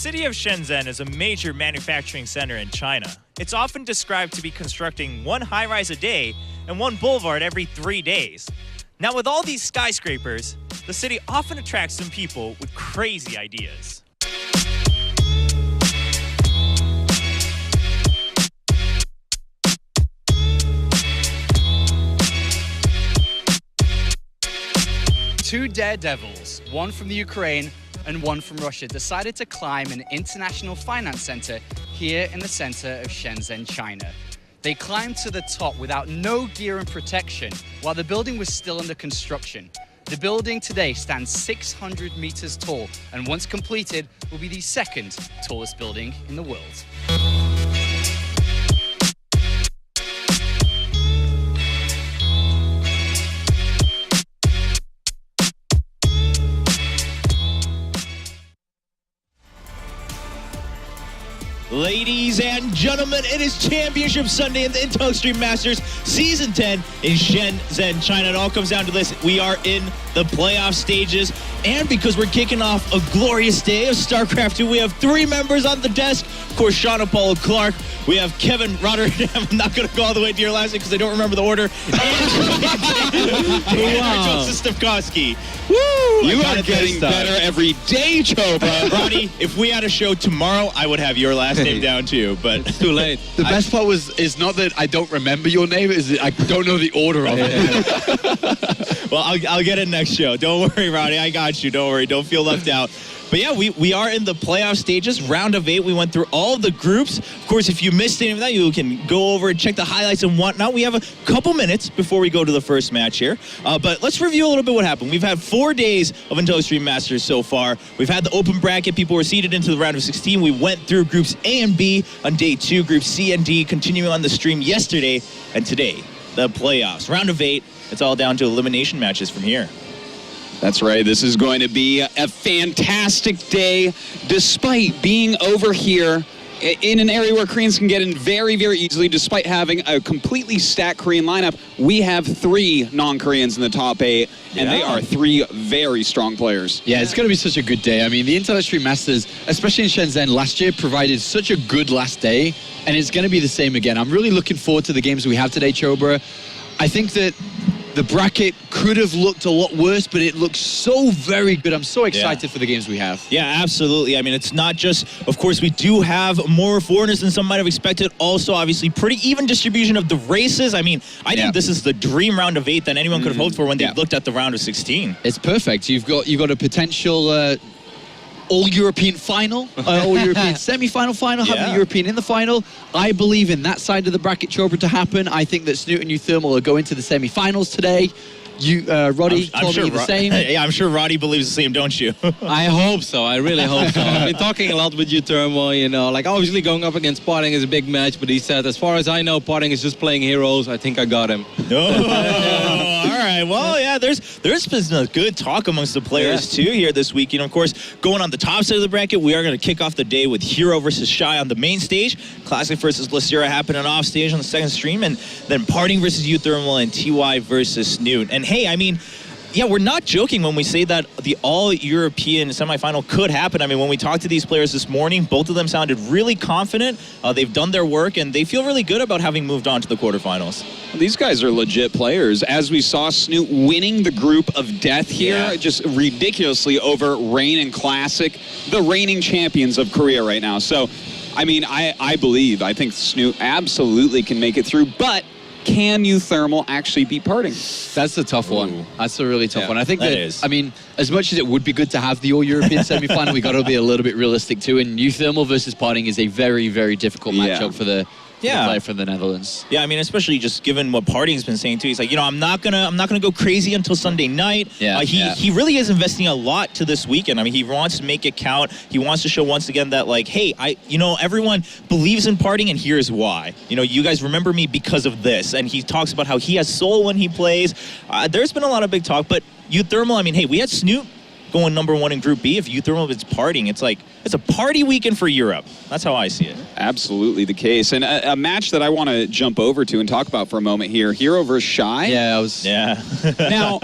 city of Shenzhen is a major manufacturing center in China. It's often described to be constructing one high-rise a day and one boulevard every 3 days. Now, with all these skyscrapers, the city often attracts some people with crazy ideas. Two daredevils, one from the Ukraine and one from Russia, decided to climb an international finance center here in the center of Shenzhen, China. They climbed to the top without no gear and protection while the building was still under construction. The building today stands 600 meters tall and once completed will be the second tallest building in the world. Ladies and gentlemen, it is Championship Sunday in the Intel Extreme Masters Season 10 in Shenzhen, China. It all comes down to this. We are in the playoff stages, and because we're kicking off a glorious day of StarCraft 2, we have 3 members on the desk. Of course, Sean Apollo Clark. We have Kevin Rotterdam. I'm not going to go all the way to your last name because I don't remember the order. And Joseph Stefkowski. Woo! You are getting better every day, Choba. Roddy, if we had a show tomorrow, I would have your last name down too, but it's too late. The best part is not that I don't remember your name, is that I don't know the order of it. Well, I'll get it next show. Don't worry, Roddy. I got you. Don't worry. Don't feel left out. But yeah, we are in the playoff stages, round of 8. We went through all the groups. Of course, if you missed any of that, you can go over and check the highlights and whatnot. We have a couple minutes before we go to the first match here. But let's review a little bit what happened. We've had 4 days of Intel Extreme Masters so far. We've had the open bracket. People were seeded into the round of 16. We went through groups A and B on day 2, groups C and D continuing on the stream yesterday and today. The playoffs, round of 8. It's all down to elimination matches from here. That's right. This is going to be a fantastic day, despite being over here in an area where Koreans can get in very, very easily. Despite having a completely stacked Korean lineup, we have 3 non-Koreans in the top 8, and they are 3 very strong players. Yeah, it's going to be such a good day. I mean, the Intel Extreme Masters, especially in Shenzhen last year, provided such a good last day, and it's going to be the same again. I'm really looking forward to the games we have today, Chobra. I think that the bracket could have looked a lot worse, but it looks so very good. I'm so excited for the games we have. Yeah, absolutely. I mean, it's not just, of course, we do have more foreigners than some might have expected. Also, obviously, pretty even distribution of the races. I mean, I think this is the dream round of 8 that anyone could have hoped for when they looked at the round of 16. It's perfect. You've got a potential all-European final, all-European semi-final, having a European in the final. I believe in that side of the bracket, Chobra, to happen. I think that Snoot and Uthermal will go into the semi-finals today. Roddy told me the same. Yeah, I'm sure Roddy believes the same, don't you? I hope so. I really hope so. I've been talking a lot with herO, you know, like obviously going up against Potting is a big match, but he said, as far as I know, Potting is just playing heroes. I think I got him. Oh, all right. Well, yeah, there's been a good talk amongst the players too here this week. You know, of course, going on the top side of the bracket, we are going to kick off the day with herO versus Shy on the main stage, Classic versus Lacera happening off stage on the second stream, and then Parting versus Uthermal and TY versus Snoot. And hey, I mean, yeah, we're not joking when we say that the all-European semifinal could happen. I mean, when we talked to these players this morning, both of them sounded really confident. They've done their work, and they feel really good about having moved on to the quarterfinals. These guys are legit players. As we saw Snoot winning the group of death here, just ridiculously over Reign and Classic, the reigning champions of Korea right now. So, I mean, I think Snoot absolutely can make it through, but can Uthermal actually beat Parting? That's a tough one. That's a really tough one. I think that I mean, as much as it would be good to have the all-European semi-final, we got to be a little bit realistic too. And Uthermal versus Parting is a very, very difficult matchup for the player from the Netherlands. Yeah, I mean, especially just given what Parting's been saying too. He's like, you know, I'm not gonna go crazy until Sunday night. He really is investing a lot to this weekend. I mean, he wants to make it count. He wants to show once again that, like, hey, everyone believes in Parting, and here's why. You know, you guys remember me because of this. And he talks about how he has soul when he plays. There's been a lot of big talk, but Uthermal, I mean, hey, we had Snoot going #1 in Group B. If you throw up, it's partying. It's like, it's a party weekend for Europe. That's how I see it. Absolutely the case. And a match that I want to jump over to and talk about for a moment here, herO versus Shy. Yeah. Now,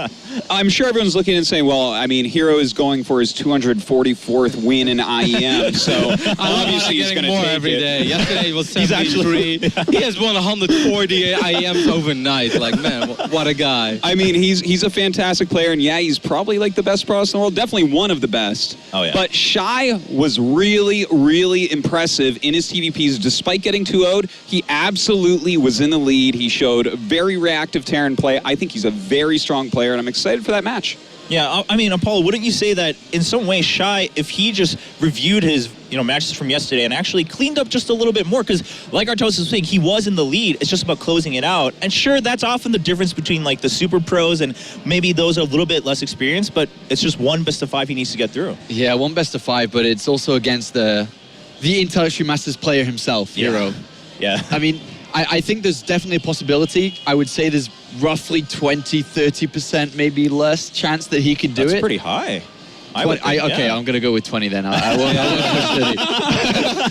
I'm sure everyone's looking and saying, well, I mean, herO is going for his 244th win in IEM, so obviously he's going to more take every it. day. Yesterday was 73. He has won 140 IEMs overnight. Like, man, what a guy. I mean, he's a fantastic player, and yeah, he's probably like the best pro in the world, definitely one of the best. Oh, yeah. But Shy was really, really impressive in his TVPs. Despite getting 2-0'd, he absolutely was in the lead. He showed very reactive Terran play. I think he's a very strong player, and I'm excited for that match. Yeah, I mean, Apollo, wouldn't you say that in some way Shy, if he just reviewed his matches from yesterday and actually cleaned up just a little bit more, because like Artos was saying, he was in the lead. It's just about closing it out. And sure, that's often the difference between like the super pros and maybe those are a little bit less experienced, but it's just one best of 5 he needs to get through. Yeah, one best of 5, but it's also against the Intel Extreme Masters player himself, herO. Yeah. I mean, I think there's definitely a possibility. I would say there's roughly 20-30%, maybe less chance that he could do it. That's pretty high. Okay, I'm going to go with 20 then. I won't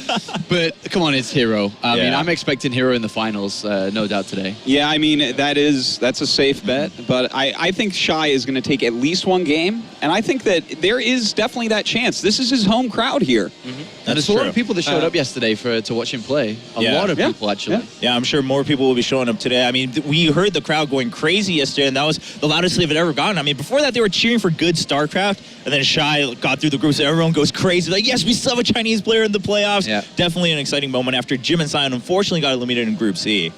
push 30. But come on, it's herO. I mean, I'm expecting herO in the finals, no doubt today. Yeah, I mean, that's a safe bet. But I think Shy is going to take at least one game. And I think that there is definitely that chance. This is his home crowd here. And there's a lot of people that showed up yesterday to watch him play. A lot of people, actually. Yeah, I'm sure more people will be showing up today. I mean, we heard the crowd going crazy yesterday, and that was the loudest they've ever gotten. I mean, before that, they were cheering for good StarCraft, and then Shy got through the groups, and everyone goes crazy. Like, yes, we still have a Chinese player in the playoffs. Yeah. Definitely an exciting moment after Jim and Sion unfortunately got eliminated in Group C.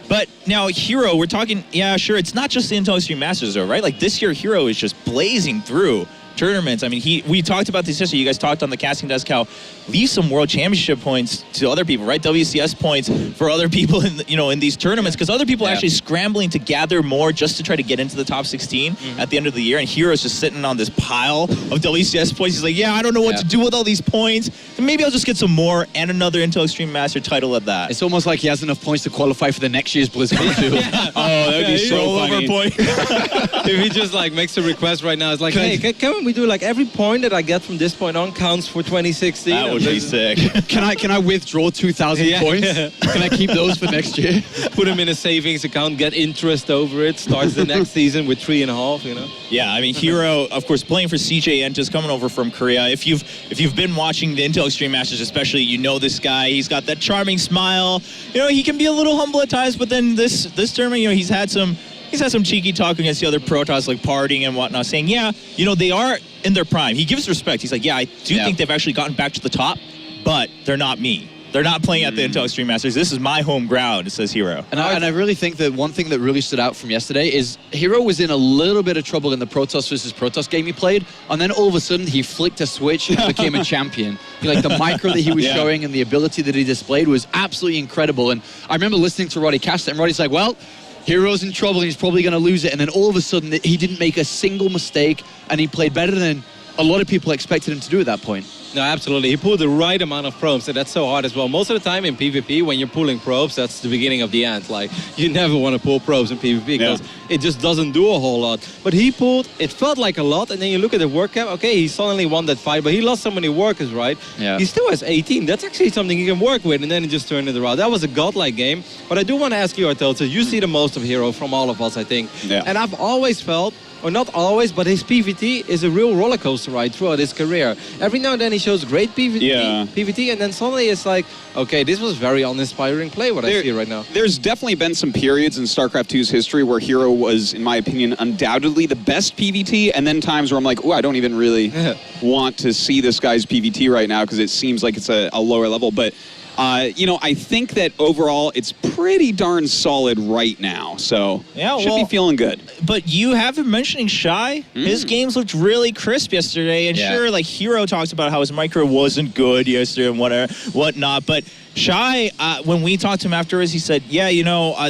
But now herO, we're talking, yeah, sure, it's not just the Intel Extreme Masters, though, right? Like, this year, herO is just blazing through tournaments. I mean, we talked about this yesterday. You guys talked on the casting desk how leave some world championship points to other people, right? WCS points for other people in in these tournaments, because other people are actually scrambling to gather more just to try to get into the top 16 at the end of the year. And herO's just sitting on this pile of WCS points. He's like, yeah, I don't know what to do with all these points. And maybe I'll just get some more and another Intel Extreme Master title at that. It's almost like he has enough points to qualify for the next year's BlizzCon too. Oh, that would be so funny. Point. If he just like makes a request right now, it's like, hey, can we do like every point that I get from this point on counts for 2016? That would be sick. Can I withdraw 2,000 points? Can I keep those for next year? Put them in a savings account, get interest over it, starts the next season with 3.5, Yeah, I mean, herO, of course, playing for CJ Entis, coming over from Korea. If you've been watching the Intel Extreme Masters especially, you know this guy. He's got that charming smile. He can be a little humble at times, but then this tournament, he's had some cheeky talk against the other Protoss, like partying and whatnot, saying, yeah, they are in their prime. He gives respect. He's like, yeah, I do think they've actually gotten back to the top, but they're not me. They're not playing at the Intel Extreme Masters. This is my home ground, says herO. And I really think that one thing that really stood out from yesterday is herO was in a little bit of trouble in the Protoss versus Protoss game he played, and then all of a sudden he flicked a switch and became a champion. Like the micro that he was showing and the ability that he displayed was absolutely incredible. And I remember listening to Roddy cast it, and Roddy's like, well, herO's in trouble and he's probably going to lose it. And then all of a sudden he didn't make a single mistake and he played better than a lot of people expected him to do at that point. No, absolutely. He pulled the right amount of probes, and that's so hard as well. Most of the time in PvP, when you're pulling probes, that's the beginning of the end. Like, you never want to pull probes in PvP because it just doesn't do a whole lot. But he pulled, it felt like a lot, and then you look at the work cap, okay, he suddenly won that fight, but he lost so many workers, right? Yeah. He still has 18. That's actually something he can work with, and then he just turned it around. That was a godlike game. But I do want to ask you, Artelza, you see the most of herO from all of us, I think. Yeah. And I've always felt, or not always, but his PvT is a real roller coaster ride throughout his career. Every now and then he shows great PvT, and then suddenly it's like, okay, this was very uninspiring play, what I see right now. There's definitely been some periods in StarCraft 2's history where herO was, in my opinion, undoubtedly the best PvT, and then times where I'm like, oh, I don't even really want to see this guy's PvT right now because it seems like it's a lower level. But I think that overall it's pretty darn solid right now. So should be feeling good. But you have been mentioning Shy. His games looked really crisp yesterday. And sure, like herO talks about how his micro wasn't good yesterday and whatnot. But Shy, when we talked to him afterwards, he said, yeah,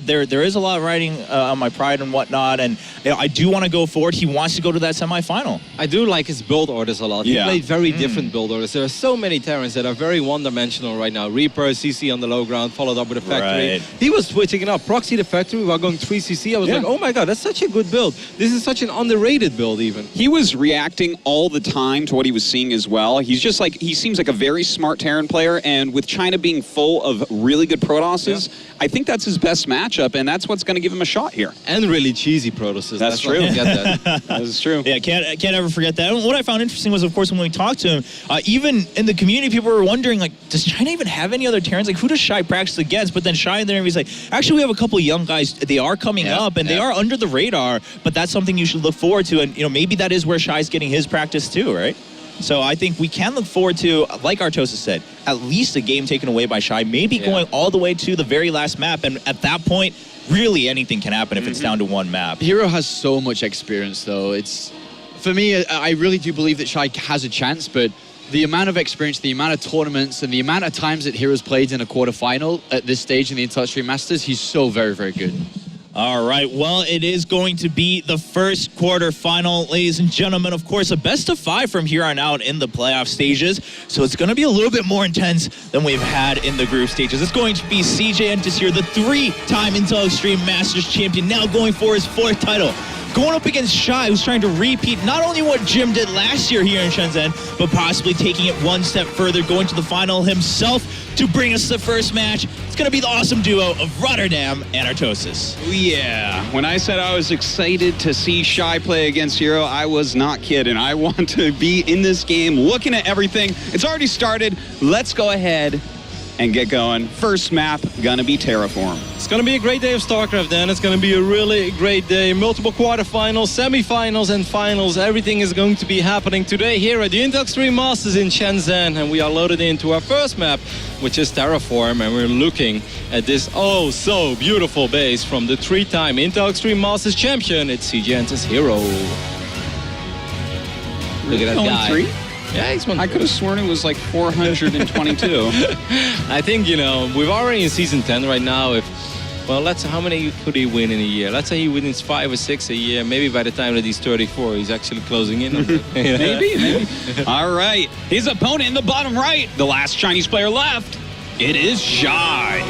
there is a lot riding on my pride and whatnot, and I do want to go forward. He wants to go to that semifinal. I do like his build orders a lot. He Yeah. played very different build orders. There are so many Terrans that are very one-dimensional right now. Reaper, CC on the low ground, followed up with a factory. Right. He was switching it up. Proxy the factory while going 3 CC. I was like, oh my god, that's such a good build. This is such an underrated build even. He was reacting all the time to what he was seeing as well. He's just like, he seems like a very smart Terran player, and with China being full of really good Protosses, I think that's his best matchup, and that's what's going to give him a shot here. And really cheesy Protosses. That's true. Not forget that. That is true. Yeah, can't ever forget that. And what I found interesting was, of course, when we talked to him, even in the community, people were wondering, like, does China even have any other Terrans? Like, who does Shy practice against? But then Shy in the interview is like, actually, we have a couple of young guys. They are coming up, and they are under the radar, but that's something you should look forward to. And, maybe that is where Shy's getting his practice too, right? So I think we can look forward to, like Artosis said, at least a game taken away by Shy, maybe going all the way to the very last map. And at that point, really anything can happen if it's down to one map. herO has so much experience, though. For me, I really do believe that Shy has a chance, but the amount of experience, the amount of tournaments, and the amount of times that herO's played in a quarterfinal at this stage in the Intellistream Masters, he's so very, very good. All right, well, it is going to be the first quarterfinal, ladies and gentlemen. Of course, a best of 5 from here on out in the playoff stages. So it's going to be a little bit more intense than we've had in the group stages. It's going to be CJ Entis here, the 3-time Intel Extreme Masters champion, now going for his 4th title. Going up against Shy, who's trying to repeat not only what Jim did last year here in Shenzhen, but possibly taking it one step further, going to the final himself to bring us the first match. It's going to be the awesome duo of Rotterdam and Artosis. Yeah, when I said I was excited to see Shy play against herO, I was not kidding. I want to be in this game, looking at everything. It's already started. Let's go ahead and get going. First map, gonna be Terraform. It's going to be a great day of StarCraft, Dan. It's going to be a really great day. Multiple quarterfinals, semifinals, and finals. Everything is going to be happening today here at the Intel Extreme Masters in Shenzhen. And we are loaded into our first map, which is Terraform. And we're looking at this oh so beautiful base from the 3-time Intel Extreme Masters champion. It's CJ Entis herO. Look at that guy. 3? Yeah, he's won. I could have sworn it was like 422. I think, we're already in season 10 right now. Let's say how many could he win in a year? Let's say he wins 5 or 6 a year. Maybe by the time that he's 34, he's actually closing in on it. Maybe. All right. His opponent in the bottom right, the last Chinese player left, it is Shy.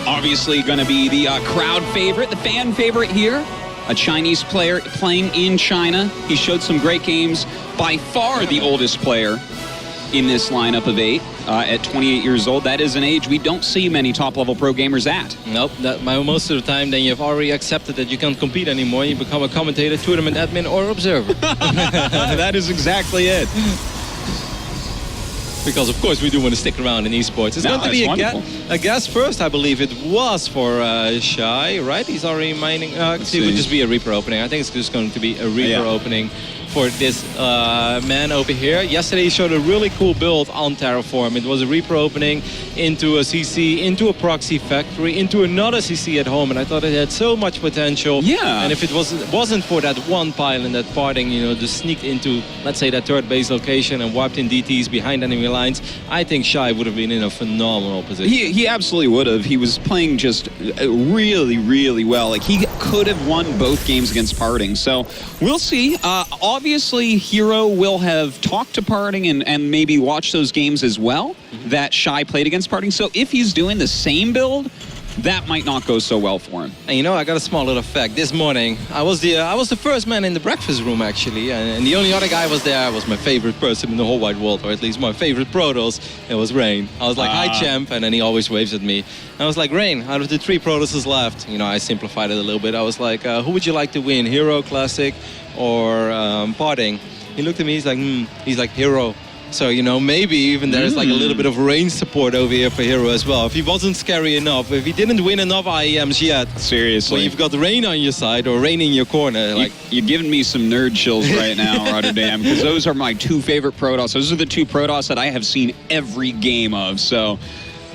Obviously going to be the crowd favorite, the fan favorite here. A Chinese player playing in China. He showed some great games. By far the oldest player in this lineup of 8 at 28 years old. That is an age we don't see many top-level pro gamers at. Nope. Most of the time, then you've already accepted that you can't compete anymore. You become a commentator, tournament admin, or observer. That is exactly it. Because, of course, we do want to stick around in esports. It's going to be a guess first, I believe it was for Shy, right? He's already mining. Actually, it would just be a Reaper opening. I think it's just going to be a Reaper opening for this man over here. Yesterday he showed a really cool build on Terraform. It was a Reaper opening into a CC, into a proxy factory, into another CC at home, and I thought it had so much potential. Yeah. And if it wasn't for that one pile and that parting, just sneaked into, let's say, that third base location and wiped in DTs behind enemy lines, I think Shy would have been in a phenomenal position. He absolutely would have. He was playing just really, really well. Like, he could have won both games against Parting. So we'll see. Obviously, herO will have talked to Parting and maybe watched those games as well that Shy played against Parting. So if he's doing the same build, that might not go so well for him. And I got a small little fact. This morning, I was the first man in the breakfast room, actually, and the only other guy was there was my favorite person in the whole wide world, or at least my favorite Protoss. It was Rain. I was like, "Hi, champ," and then he always waves at me. I was like, "Rain, out of the 3 Protosses left," I simplified it a little bit. I was like, "Who would you like to win, herO, Classic, or Parting?" He looked at me. He's like herO. So, maybe even there's like a little bit of range support over here for herO as well. If he wasn't scary enough, if he didn't win enough IEMs yet. Seriously. Well, you've got Rain on your side or Rain in your corner. You're giving me some nerd chills right now, Rotterdam, because those are my 2 favorite Protoss. Those are the 2 Protoss that I have seen every game of. So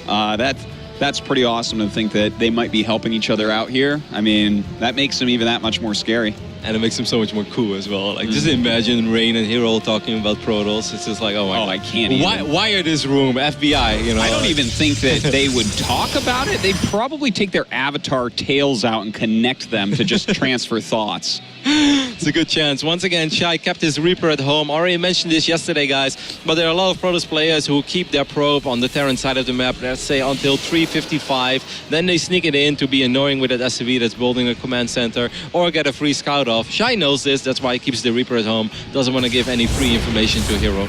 that's pretty awesome to think that they might be helping each other out here. I mean, that makes them even that much more scary. And it makes him so much more cool as well. Like, just imagine Rain and herO talking about Protoss. It's just like, oh my God. I can't even. Wire this room, FBI, you know? I don't even think that they would talk about it. They'd probably take their avatar tails out and connect them to just transfer thoughts. It's a good chance. Once again, Shai kept his Reaper at home. Already mentioned this yesterday, guys, but there are a lot of Protoss players who keep their probe on the Terran side of the map, let's say until 3:55. Then they sneak it in to be annoying with that SCV that's building a command center or get a free scout off. Shai knows this, that's why he keeps the Reaper at home. Doesn't want to give any free information to herO.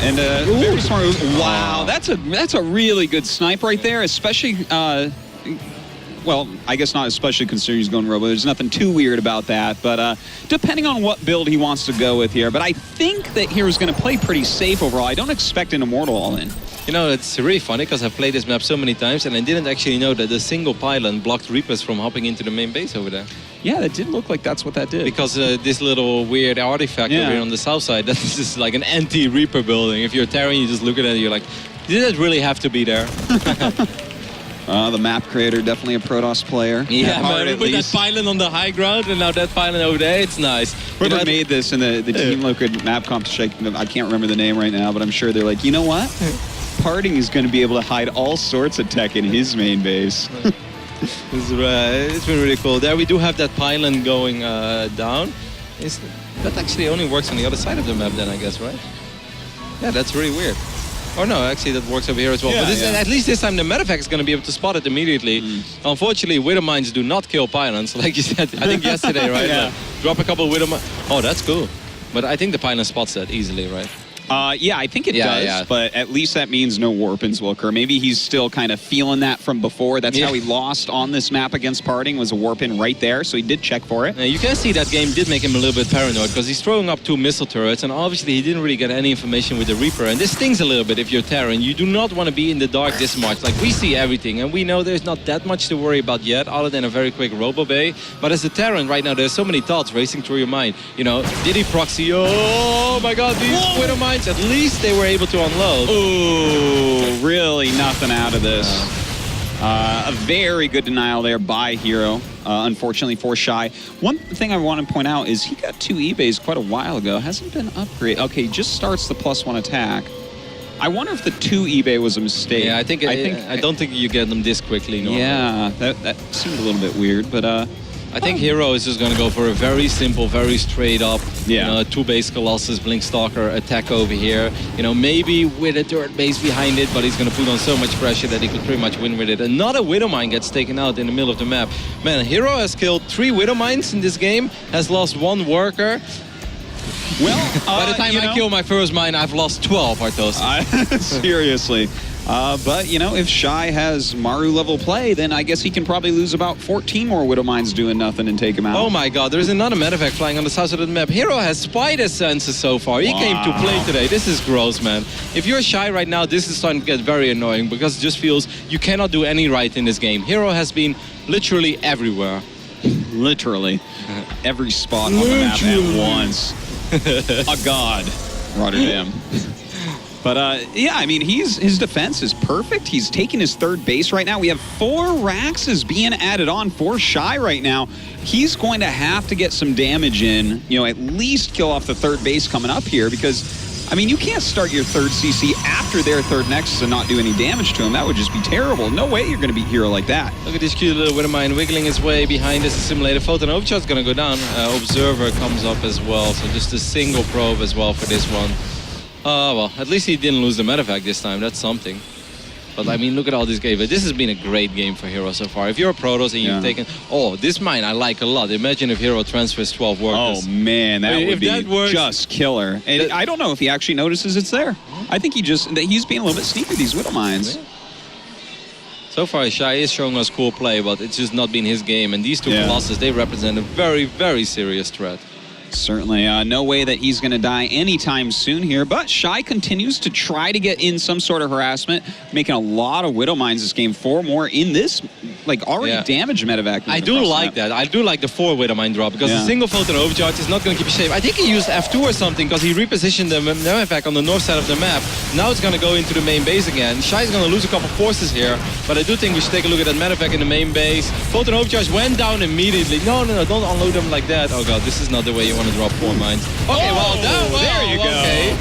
And very smart. Wow, that's a really good snipe right there, especially. Well, I guess not especially considering he's going Robo. There's nothing too weird about that, but depending on what build he wants to go with here. But I think that hero's going to play pretty safe overall. I don't expect an Immortal all-in. You know, it's really funny because I've played this map so many times and I didn't actually know that the single pylon blocked Reapers from hopping into the main base over there. Yeah, that did look like that's what that did. Because this little weird artifact over here on the south side, that's just like an anti-Reaper building. If you're Terran, you just look at it and you're like, did it really have to be there? The map creator, definitely a Protoss player. Yeah, man, put that pylon on the high ground and now that pylon over there, it's nice. Whoever made this in the Team Liquid map competition, I can't remember the name right now, but I'm sure they're like, you know what? Parting is going to be able to hide all sorts of tech in his main base. It's been really cool. There we do have that pylon going down. That actually only works on the other side of the map then, I guess, right? Yeah, that's really weird. Oh no, actually that works over here as well. Yeah, but at least this time the Medevac is going to be able to spot it immediately. Unfortunately, Widow Mines do not kill pylons, like you said, I think yesterday, right? Yeah. Like, drop a couple of Widow Mines. Oh, that's cool. But I think the pylon spots that easily, right? Yeah, I think it does, but at least that means no warpins will occur. Maybe he's still kind of feeling that from before. That's how he lost on this map against Parting, was a warpin right there, so he did check for it. Now, you can see that game did make him a little bit paranoid because he's throwing up 2 missile turrets, and obviously he didn't really get any information with the Reaper. And this stings a little bit if you're Terran. You do not want to be in the dark this much. Like, we see everything, and we know there's not that much to worry about yet, other than a very quick Robo Bay. But as a Terran right now, there's so many thoughts racing through your mind. You know, did he proxy? Oh my God, these Widow Mines, at least they were able to unload. Ooh, really nothing out of this. A very good denial there by herO, unfortunately for Shai. One thing I want to point out is he got 2 eBays quite a while ago. Hasn't been upgraded. Okay, just starts the +1 attack. I wonder if the 2 eBay was a mistake. Yeah, I don't think you get them this quickly normally. Yeah, that seemed a little bit weird, but I think herO is just going to go for a very simple, very straight up, you know, 2 base Colossus, Blink Stalker attack over here. You know, maybe with a third base behind it, but he's going to put on so much pressure that he could pretty much win with it. Another Widow Mine gets taken out in the middle of the map. Man, herO has killed 3 Widow Mines in this game, has lost 1 worker. well, by the time I kill my first mine, I've lost 12, Artos. Seriously. But, you know, if Shai has Maru level play, then I guess he can probably lose about 14 more Widow Mines doing nothing and take him out. Oh my God, there's another Medevac flying on the south side of the map. herO has spider senses so far. He came to play today. This is gross, man. If you're Shai right now, this is starting to get very annoying because it just feels you cannot do any right in this game. herO has been literally everywhere. Literally. Every spot on the map at once. A god. Rotterdam. But, yeah, I mean, his defense is perfect. He's taking his 3rd base right now. We have 4 Raxes being added on for Shai right now. He's going to have to get some damage in, you know, at least kill off the 3rd base coming up here because, I mean, you can't start your 3rd CC after their 3rd Nexus and not do any damage to him. That would just be terrible. No way you're going to beat herO like that. Look at this cute little Widow Mine wiggling his way behind this simulated photon. Overshot's going to go down. Observer comes up as well, so just a single probe as well for this one. Well, at least he didn't lose the Medevac this time. That's something. But, I mean, look at all this game. This has been a great game for herO so far. If you're a Protoss and you've taken... Oh, this mine I like a lot. Imagine if herO transfers 12 workers. Oh, man, that would be just killer. And I don't know if he actually notices it's there. I think he's being a little bit sneaky, these Widow Mines. Yeah. So far, Shai is showing us cool play, but it's just not been his game. And these 2 Colossus, they represent a very, very serious threat. Certainly. No way that he's going to die anytime soon here, but Shai continues to try to get in some sort of harassment, making a lot of Widow Mines this game. 4 more in this like already damaged medevac. I do like that. I do like the 4 with a mine drop because the single photon overcharge is not going to keep you safe. I think he used F2 or something because he repositioned the medevac on the north side of the map. Now it's going to go into the main base again. Shy is going to lose a couple forces here, but I do think we should take a look at that medevac in the main base. Photon overcharge went down immediately. No, don't unload them like that. Oh god, this is not the way you want to drop 4 mines. Okay, there you go. Okay.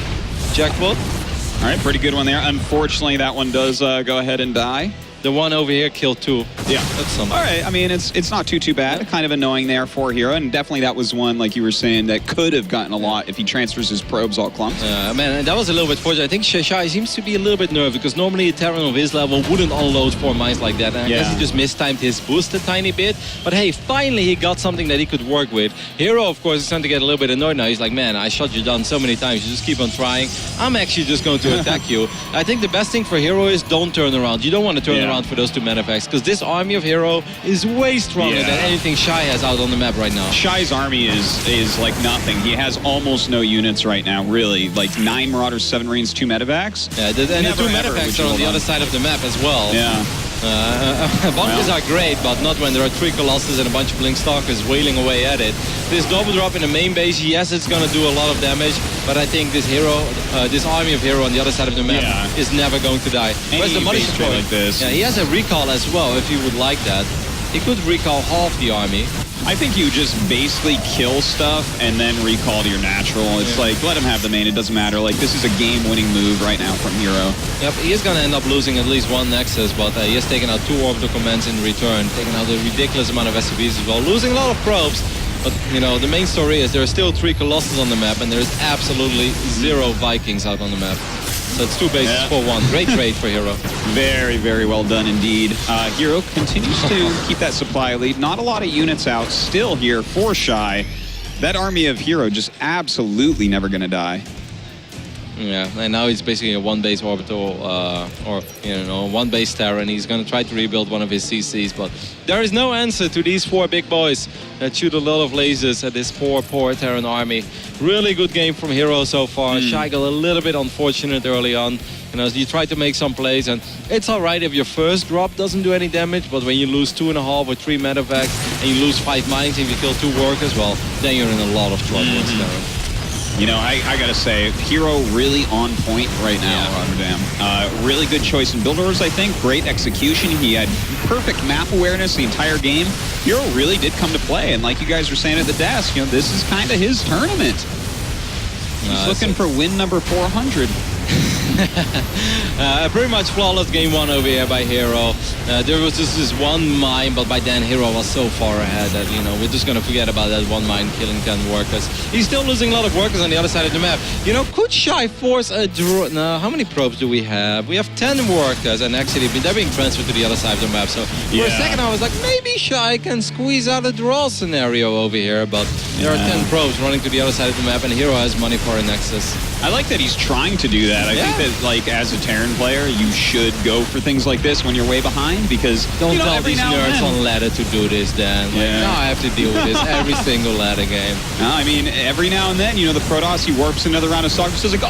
Jackpot. All right, pretty good one there. Unfortunately, that one does go ahead and die. The one over here killed 2. Yeah, that's something. All right, I mean, it's not too bad. Kind of annoying there for herO, and definitely that was one, like you were saying, that could have gotten a lot if he transfers his probes all clumped. Man, that was a little bit fortunate. I think Shy seems to be a little bit nervous because normally a Terran of his level wouldn't unload 4 mines like that. And I guess he just mistimed his boost a tiny bit. But hey, finally he got something that he could work with. herO, of course, is starting to get a little bit annoyed now. He's like, man, I shot you down so many times. You just keep on trying. I'm actually just going to attack you. I think the best thing for herO is don't turn around. You don't want to turn around for those 2 medevacs because this army of herO is way stronger than anything Shy has out on the map right now. Shy's army is like nothing. He has almost no units right now, really. Like 9 Marauders, 7 Marines, 2 medevacs. Yeah, and the 2 medevacs are on the other side of the map as well. Yeah. Bunkers are great, but not when there are 3 Colossus and a bunch of Blink Stalkers wailing away at it. This double drop in the main base, yes, it's going to do a lot of damage, but I think this this army of herO on the other side of the map is never going to die. Where's the money support? Like this. Yeah, he has a recall as well, if you would like that. He could recall half the army. I think you just basically kill stuff and then recall to your natural. It's like, let him have the main, it doesn't matter. Like, this is a game-winning move right now from herO. Yep, he is going to end up losing at least 1 Nexus, but he has taken out 2 orbital commands in return, taking out a ridiculous amount of SCVs as well, losing a lot of probes. But, you know, the main story is there are still 3 Colossus on the map, and there's absolutely 0 Vikings out on the map. So it's 2 bases for 1. Great trade for herO. Very, very well done indeed. herO continues to keep that supply lead. Not a lot of units out still here for Shy. That army of herO just absolutely never going to die. Yeah, and now he's basically a 1 base orbital, or, 1 base Terran. He's going to try to rebuild one of his CCs, but there is no answer to these 4 big boys that shoot a lot of lasers at this poor Terran army. Really good game from herO so far. Shy got a little bit unfortunate early on. You know, you try to make some plays, and it's all right if your first drop doesn't do any damage, but when you lose 2.5 or 3 medevacs, and you lose 5 mines, and you kill 2 workers, well, then you're in a lot of trouble. You know, I gotta say, herO really on point right now, Rotterdam. Really good choice in build orders, I think. Great execution. He had perfect map awareness the entire game. herO really did come to play, and like you guys were saying at the desk, you know, this is kind of his tournament. He's looking for win number 400. Pretty much flawless game 1 over here by herO. There was just this 1 mine, but by then herO was so far ahead that, you know, we're just going to forget about that 1 mine killing 10 workers. He's still losing a lot of workers on the other side of the map. You know, could Shy force a draw? No, how many probes do we have? We have 10 workers, and actually they're being transferred to the other side of the map. So for a second I was like, maybe Shy can squeeze out a draw scenario over here, but there are 10 probes running to the other side of the map, and herO has money for a Nexus. I like that he's trying to do that. I think that, like, as a Terran player, you should go for things like this when you're way behind, because don't tell these nerds on ladder to do this, Dan. Like, now I have to deal with this every single ladder game. No, I mean, every now and then, you know, the Protoss, he warps another round of StarCraft, says like,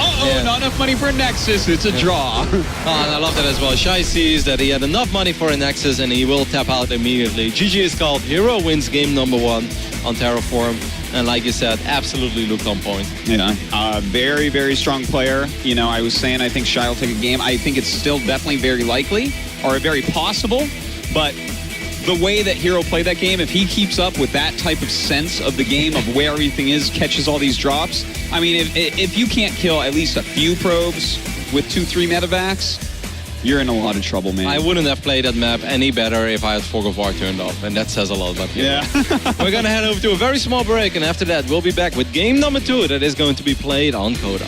not enough money for a Nexus, it's a draw. And I love that as well. Shy sees that he had enough money for a Nexus, and he will tap out immediately. GG is called. herO wins game number 1 on Terraform. And like you said, absolutely looked on point. Yeah, very, very strong player. You know, I was saying I think Shy will take a game. I think it's still definitely very likely, or very possible, but the way that herO played that game, if he keeps up with that type of sense of the game, of where everything is, catches all these drops, I mean, if you can't kill at least a few probes with 2-3 medevacs, you're in a lot of trouble, man. I wouldn't have played that map any better if I had Fog of War turned off, and that says a lot about you. Yeah. We're going to head over to a very small break, and after that, we'll be back with game number 2 that is going to be played on Coda.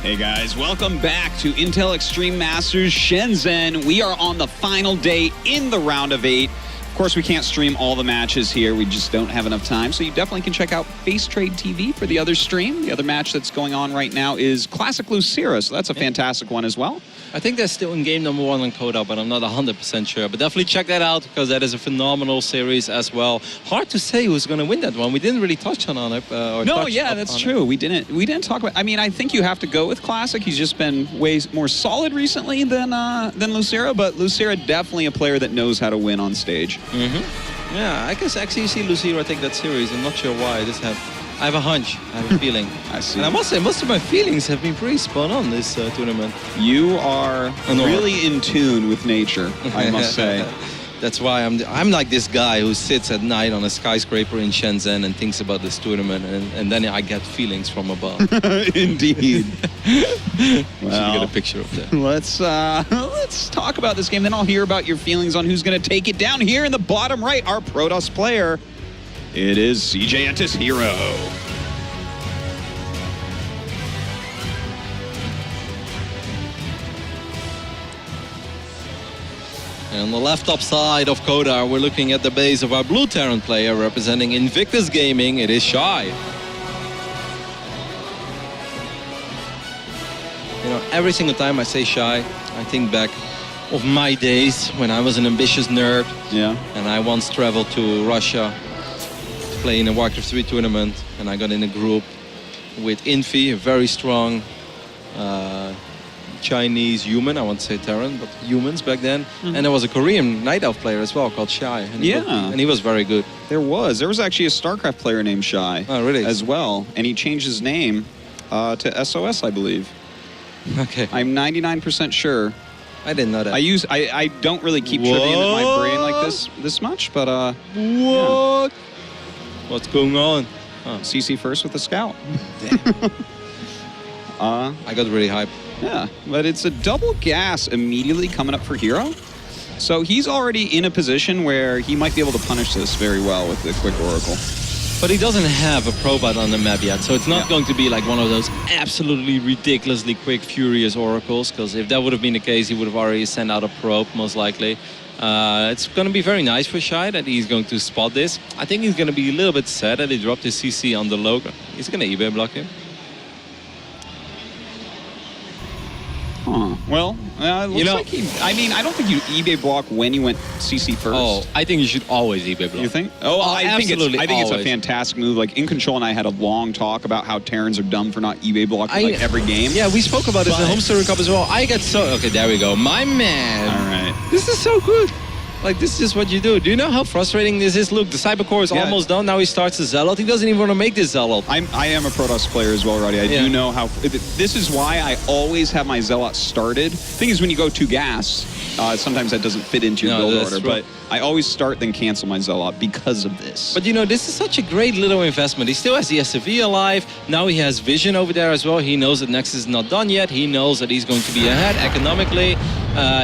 Hey guys, welcome back to Intel Extreme Masters Shenzhen. We are on the final day in the round of 8. Of course, we can't stream all the matches here. We just don't have enough time. So you definitely can check out Face Trade TV for the other stream. The other match that's going on right now is Classic Lucera. So that's a fantastic one as well. I think they're still in game number 1 on Coda, but I'm not 100% sure. But definitely check that out, because that is a phenomenal series as well. Hard to say who's going to win that one. We didn't really touch on it. No, yeah, that's true. We didn't talk about. I mean, I think you have to go with Classic. He's just been way more solid recently than Lucera, but Lucera definitely a player that knows how to win on stage. Yeah, I guess actually you see Lucera take that series. I'm not sure why. I have a hunch. I have a feeling. I see. And I must say, most of my feelings have been pretty spot on this tournament. You are really in tune with nature, I must say. That's why I'm like this guy who sits at night on a skyscraper in Shenzhen and thinks about this tournament, and then I get feelings from above. Indeed. Well, get a picture of that. Let's talk about this game. Then I'll hear about your feelings on who's going to take it down. Here in the bottom right, our Protoss player. It is CJ Entis herO. And on the left top side of Coda, we're looking at the base of our Blue Terran player representing Invictus Gaming. It is Shy. You know, every single time I say Shy, I think back of my days when I was an ambitious nerd. Yeah. And I once traveled to Russia to play in a Warcraft 3 tournament, and I got in a group with Infi, a very strong Chinese human, I won't say Terran, but humans back then. And there was a Korean Night Elf player as well called Shy. And and he was very good. There was actually a StarCraft player named Shy. Oh, really? As well. And he changed his name to SOS, I believe. Okay. I'm 99% sure. I didn't know that. I don't really keep trivia in my brain like this much, but what? Yeah. What's going on? CC first with the scout. I got really hyped. Yeah, but it's a double gas immediately coming up for herO. So he's already in a position where he might be able to punish this very well with the quick Oracle. But he doesn't have a probot on the map yet, so it's not going to be like one of those absolutely ridiculously quick, furious oracles, because if that would have been the case, he would have already sent out a probe, most likely. It's going to be very nice for Shy that he's going to spot this. I think he's going to be a little bit sad that he dropped his CC on the logo. He's going to eBay block him. Huh. Well, looks like he... I mean, I don't think you eBay block when you went CC first. Oh, I think you should always eBay block. You think? Oh, I think it's a fantastic move. Like, In Control and I had a long talk about how Terrans are dumb for not eBay blocking like every game. Yeah, we spoke about this in the Home Story Cup as well. I got so... Okay, there we go. My man. All right. This is so good. Like, this is just what you do. Do you know how frustrating this is? Look, the Cybercore is almost done. Now he starts the Zealot. He doesn't even want to make this Zealot. I am a Protoss player as well, Roddy. I do know how... This is why I always have my Zealot started. Thing is, when you go to gas, sometimes that doesn't fit into your build order. But I always start, then cancel my Zealot because of this. But, you know, this is such a great little investment. He still has the SCV alive. Now he has Vision over there as well. He knows that Nexus is not done yet. He knows that he's going to be ahead economically.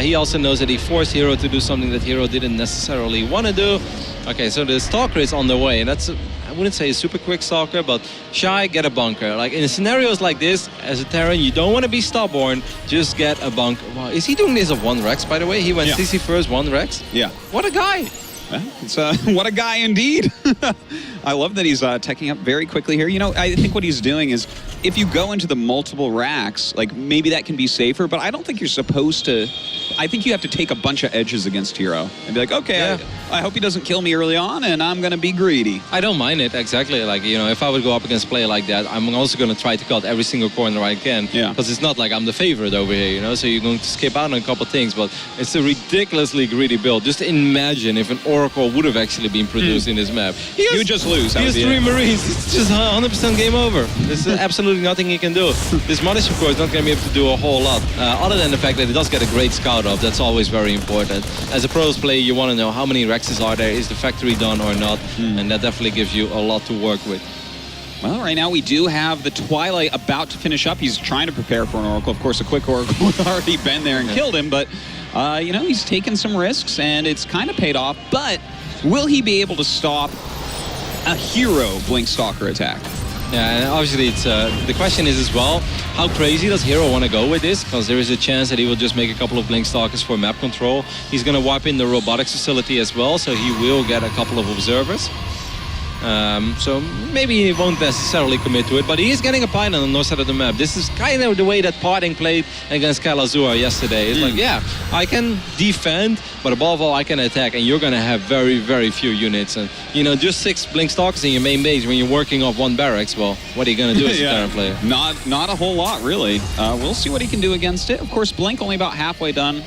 He also knows that he forced herO to do something that herO didn't necessarily want to do. Okay, so the Stalker is on the way, and that's, I wouldn't say a super quick Stalker, but Shy, get a bunker. Like, in scenarios like this, as a Terran, you don't want to be stubborn, just get a bunker. Wow, is he doing this of 1 Rex, by the way? He went CC first, 1 Rex? Yeah. What a guy! It's what a guy indeed. I love that he's teching up very quickly here. You know, I think what he's doing is, if you go into the multiple racks, like, maybe that can be safer, but I don't think you're supposed to. I think you have to take a bunch of edges against herO and be like, okay, I hope he doesn't kill me early on, and I'm going to be greedy. I don't mind it, exactly. Like, you know, if I would go up against a player like that, I'm also going to try to cut every single corner I can. Yeah. Because it's not like I'm the favorite over here, you know, so you're going to skip out on a couple things, but it's a ridiculously greedy build. Just imagine if an Oracle would have actually been produced in this map. You would just lose. He has 3 Marines. It's just 100% game over. There's absolutely nothing he can do. This Monish, of course, is not going to be able to do a whole lot. Other than the fact that he does get a great scout up, that's always very important. As a pros player, you want to know how many Rexes are there, is the factory done or not, and that definitely gives you a lot to work with. Well, right now we do have the Twilight about to finish up. He's trying to prepare for an Oracle. Of course, a quick Oracle would already been there and killed him, but, you know, he's taken some risks, and it's kind of paid off. But will he be able to stop a herO Blink Stalker attack? Yeah, and obviously it's the question is as well, how crazy does herO want to go with this? Because there is a chance that he will just make a couple of Blink Stalkers for map control. He's going to wipe in the robotics facility as well, so he will get a couple of observers. So maybe he won't necessarily commit to it, but he is getting a pine on the north side of the map. This is kind of the way that Parting played against Kalazua yesterday. It's like, yeah, I can defend, but above all, I can attack, and you're going to have very, very few units. And, you know, just 6 Blink Stalkers in your main base when you're working off 1 barracks, well, what are you going to do as a Terran player? Not a whole lot, really. We'll see what he can do against it. Of course, Blink only about halfway done.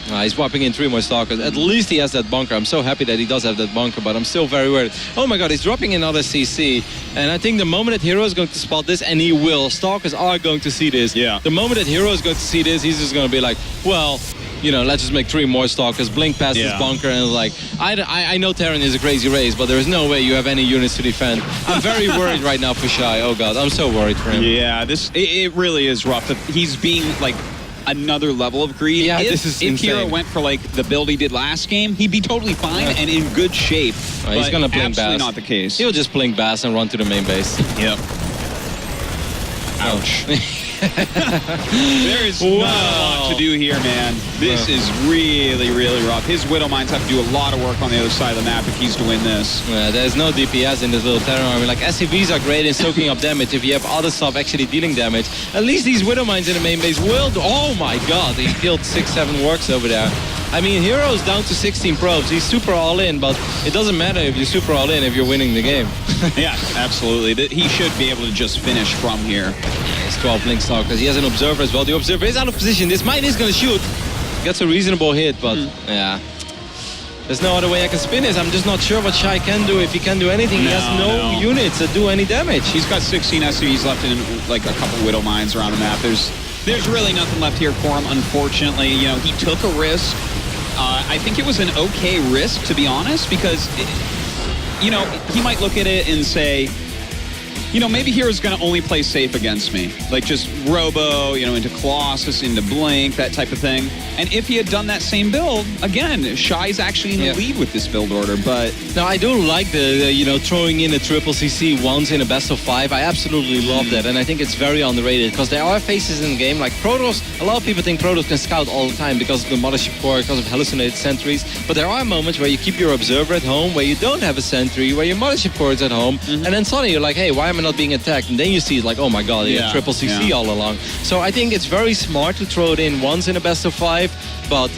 He's swapping in 3 more Stalkers. At least he has that bunker. I'm so happy that he does have that bunker, but I'm still very worried. Oh my god, he's dropping another CC. And I think the moment that herO is going to spot this, and he will, Stalkers are going to see this. Yeah. The moment that herO is going to see this, he's just going to be like, well, you know, let's just make 3 more Stalkers, blink past this bunker, and like, I know Terran is a crazy race, but there's no way you have any units to defend. I'm very worried right now for Shy. Oh god, I'm so worried for him. Yeah, it really is rough. He's being like another level of greed. Yeah, this is if insane. herO went for like the build he did last game, he'd be totally fine and in good shape. He's gonna blink absolutely Bass. not the case. He'll just blink Bass and run to the main base. Yep. Ouch. There is not a lot to do here, man. This is really, really rough. His Widow Mines have to do a lot of work on the other side of the map if he's to win this. Yeah, there's no DPS in this little Terran army. Like, SCVs are great in soaking up damage if you have other stuff actually dealing damage. At least these Widow Mines in the main base will do. Oh my god, he killed 6-7 works over there. I mean, herO's down to 16 probes. He's super all in, but it doesn't matter if you're super all in if you're winning the game. Yeah, absolutely. He should be able to just finish from here. It's 12 Blink Stalkers. He has an Observer as well. The Observer is out of position. This mine is going to shoot. Gets a reasonable hit, but yeah. There's no other way I can spin this. I'm just not sure what Shy can do, if he can do anything. He has no units that do any damage. He's got 16 SCVs left in like a couple Widow Mines around the map. There's really nothing left here for him, unfortunately. You know, he took a risk. I think it was an okay risk, to be honest, because, you know, he might look at it and say, you know, maybe hero's going to only play safe against me. Like just Robo, you know, into Colossus, into Blink, that type of thing. And if he had done that same build, again, Shy's actually in the lead with this build order, but... Now, I do like the you know, throwing in a triple CC once in a best of 5. I absolutely love that, and I think it's very underrated, because there are phases in the game, like Protoss, a lot of people think Protoss can scout all the time because of the Mothership Core, because of hallucinated sentries, but there are moments where you keep your Observer at home, where you don't have a sentry, where your Mothership Core is at home, and then suddenly you're like, hey, why am I not being attacked? And then you see, like, oh my god, you have triple CC all along. So I think it's very smart to throw it in once in a best of 5, but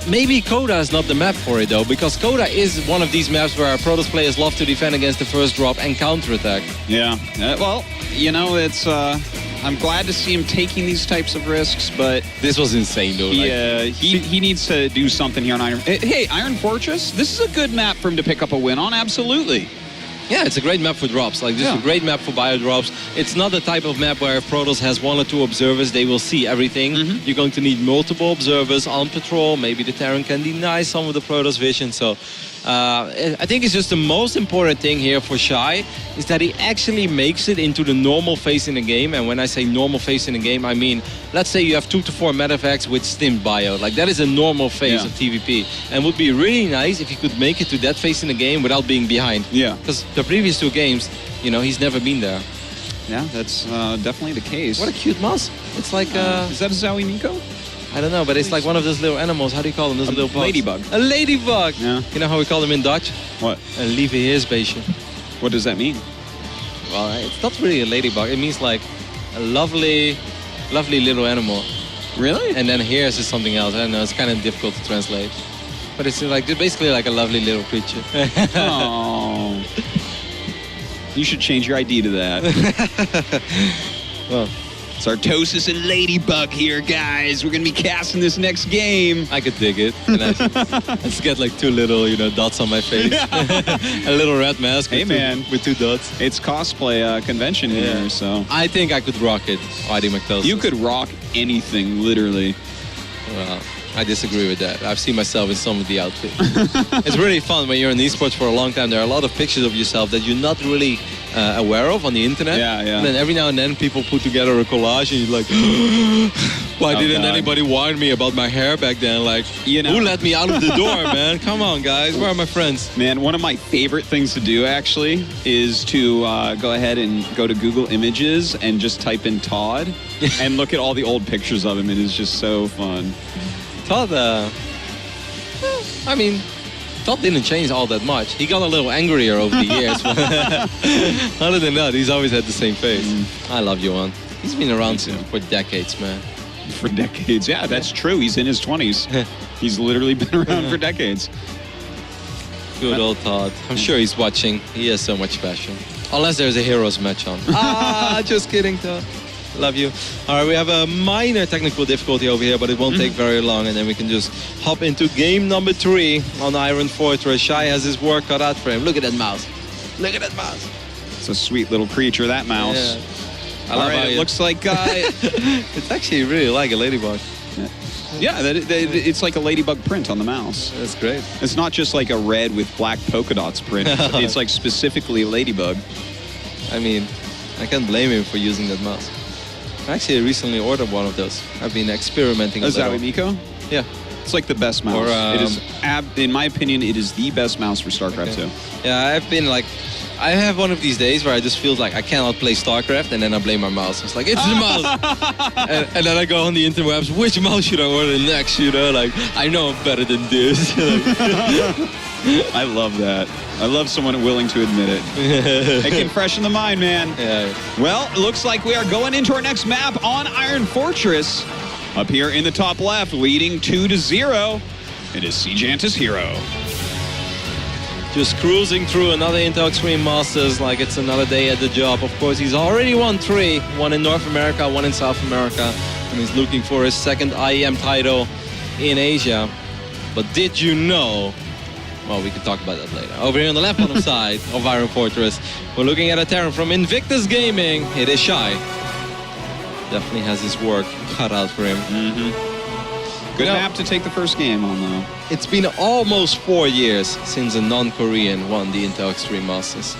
maybe Coda is not the map for it though, because Coda is one of these maps where our Protoss players love to defend against the first drop and counterattack. Yeah, well, you know, it's... I'm glad to see him taking these types of risks, but... This was insane though. Yeah, he needs to do something here on Iron... Hey, Iron Fortress, this is a good map for him to pick up a win on, absolutely. Yeah, it's a great map for drops. Like, this is a great map for bio drops. It's not the type of map where if Protoss has 1 or 2 observers, they will see everything. You're going to need multiple observers on patrol. Maybe the Terran can deny some of the Protoss vision. So I think it's just the most important thing here for Shy is that he actually makes it into the normal phase in the game. And when I say normal phase in the game, I mean, let's say you have 2 to 4 medevacs with stimmed bio. Like, that is a normal phase of TVP. And it would be really nice if he could make it to that phase in the game without being behind. Yeah. Because the previous 2 games, you know, he's never been there. Yeah, that's definitely the case. What a cute mouse. It's like... is that a Zowie Miko? I don't know, but it's like one of those little animals. How do you call them? Those little bugs? Ladybug. A ladybug! Yeah. You know how we call them in Dutch? What? Een lieve heersbeestje. What does that mean? Well, it's not really a ladybug. It means like a lovely little animal. Really? And then heers is something else. I don't know. It's kind of difficult to translate. But it's like basically like a lovely little creature. Oh. You should change your ID to that. Well, Sartosis and Ladybug here, guys. We're going to be casting this next game. I could dig it. And I just get like 2 little, you know, dots on my face. A little red mask with 2 dots. It's cosplay convention here, so. I think I could rock it, Riding McTosis. You could rock anything, literally. Well, I disagree with that. I've seen myself in some of the outfits. It's really fun when you're in esports for a long time. There are a lot of pictures of yourself that you're not really aware of on the internet. Yeah, yeah. And then every now and then people put together a collage and you're like, why didn't anybody warn me about my hair back then? Like, you know, who let me out of the door, man? Come on, guys. Where are my friends? Man, one of my favorite things to do, actually, is to go ahead and go to Google Images and just type in Todd and look at all the old pictures of him. It is just so fun. Todd, I mean, Todd didn't change all that much. He got a little angrier over the years. But other than that, he's always had the same face. I love Johan. He's been around for decades, man. For decades, yeah, that's true. He's in his 20s. He's literally been around for decades. Good old Todd. I'm sure he's watching. He has so much passion. Unless there's a heroes match on. Just kidding, Todd. Love you. All right, we have a minor technical difficulty over here, but it won't take very long, and then we can just hop into game number 3 on Iron Fortress. Shai has his work cut out for him. Look at that mouse. Look at that mouse. It's a sweet little creature, that mouse. Yeah. I All love right, how it you- looks like... It's actually really like a ladybug. yeah, it's like a ladybug print on the mouse. That's great. It's not just like a red with black polka dots print. It's like specifically ladybug. I mean, I can't blame him for using that mouse. I actually recently ordered one of those. I've been experimenting a Is that little. with Miko? Yeah. It's like the best mouse. Or, it is, in my opinion, it is the best mouse for StarCraft 2. Yeah, I've been like, I have one of these days where I just feel like I cannot play StarCraft, and then I blame my mouse. It's like, it's the mouse. and then I go on the interwebs, which mouse should I order next? You know, like, I know I'm better than this. I love that. I love someone willing to admit it. It can freshen the mind, man. Yeah. Well, it looks like we are going into our next map on Iron Fortress. Up here in the top left, leading 2-0. It is Sejantis herO. Just cruising through another Intel Extreme Masters like it's another day at the job. Of course, he's already won 3. One in North America, one in South America. And he's looking for his second IEM title in Asia. But did you know... Well, we can talk about that later. Over here on the left bottom side of Iron Fortress, we're looking at a Terran from Invictus Gaming. It is Shai. Definitely has his work cut out for him. Good You know, map to take the first game on, though. It's been almost 4 years since a non-Korean won the Intel Extreme Masters.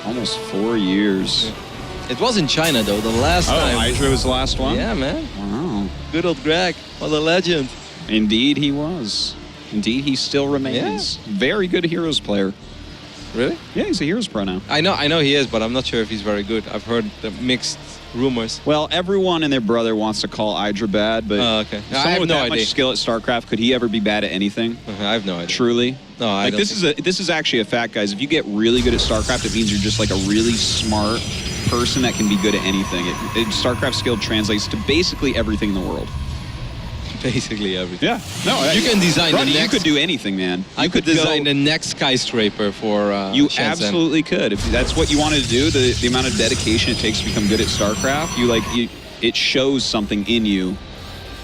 Almost 4 years. It was in China, though, the last time. Hydra was the last one? Yeah, man. Wow. Good old Greg. What a legend. Indeed, he was. Indeed, he still remains. Very good Heroes player. Really? Yeah, he's a Heroes pro now. I know he is, but I'm not sure if he's very good. I've heard the mixed rumors. Well, everyone and their brother wants to call Hydra bad, but Oh, okay. I someone have with no that idea. much skill at StarCraft, could he ever be bad at anything? I have no idea. Truly? No, I like don't this is actually a fact, guys. If you get really good at StarCraft, it means you're just like a really smart person that can be good at anything. StarCraft skill translates to basically everything in the world. Basically everything. Yeah. No, You can design Ronnie, the next... you could do anything, man. I You could go- design the next skyscraper for You Shenzhen. absolutely could. If that's what you wanted to do, the amount of dedication it takes to become good at StarCraft, it shows something in you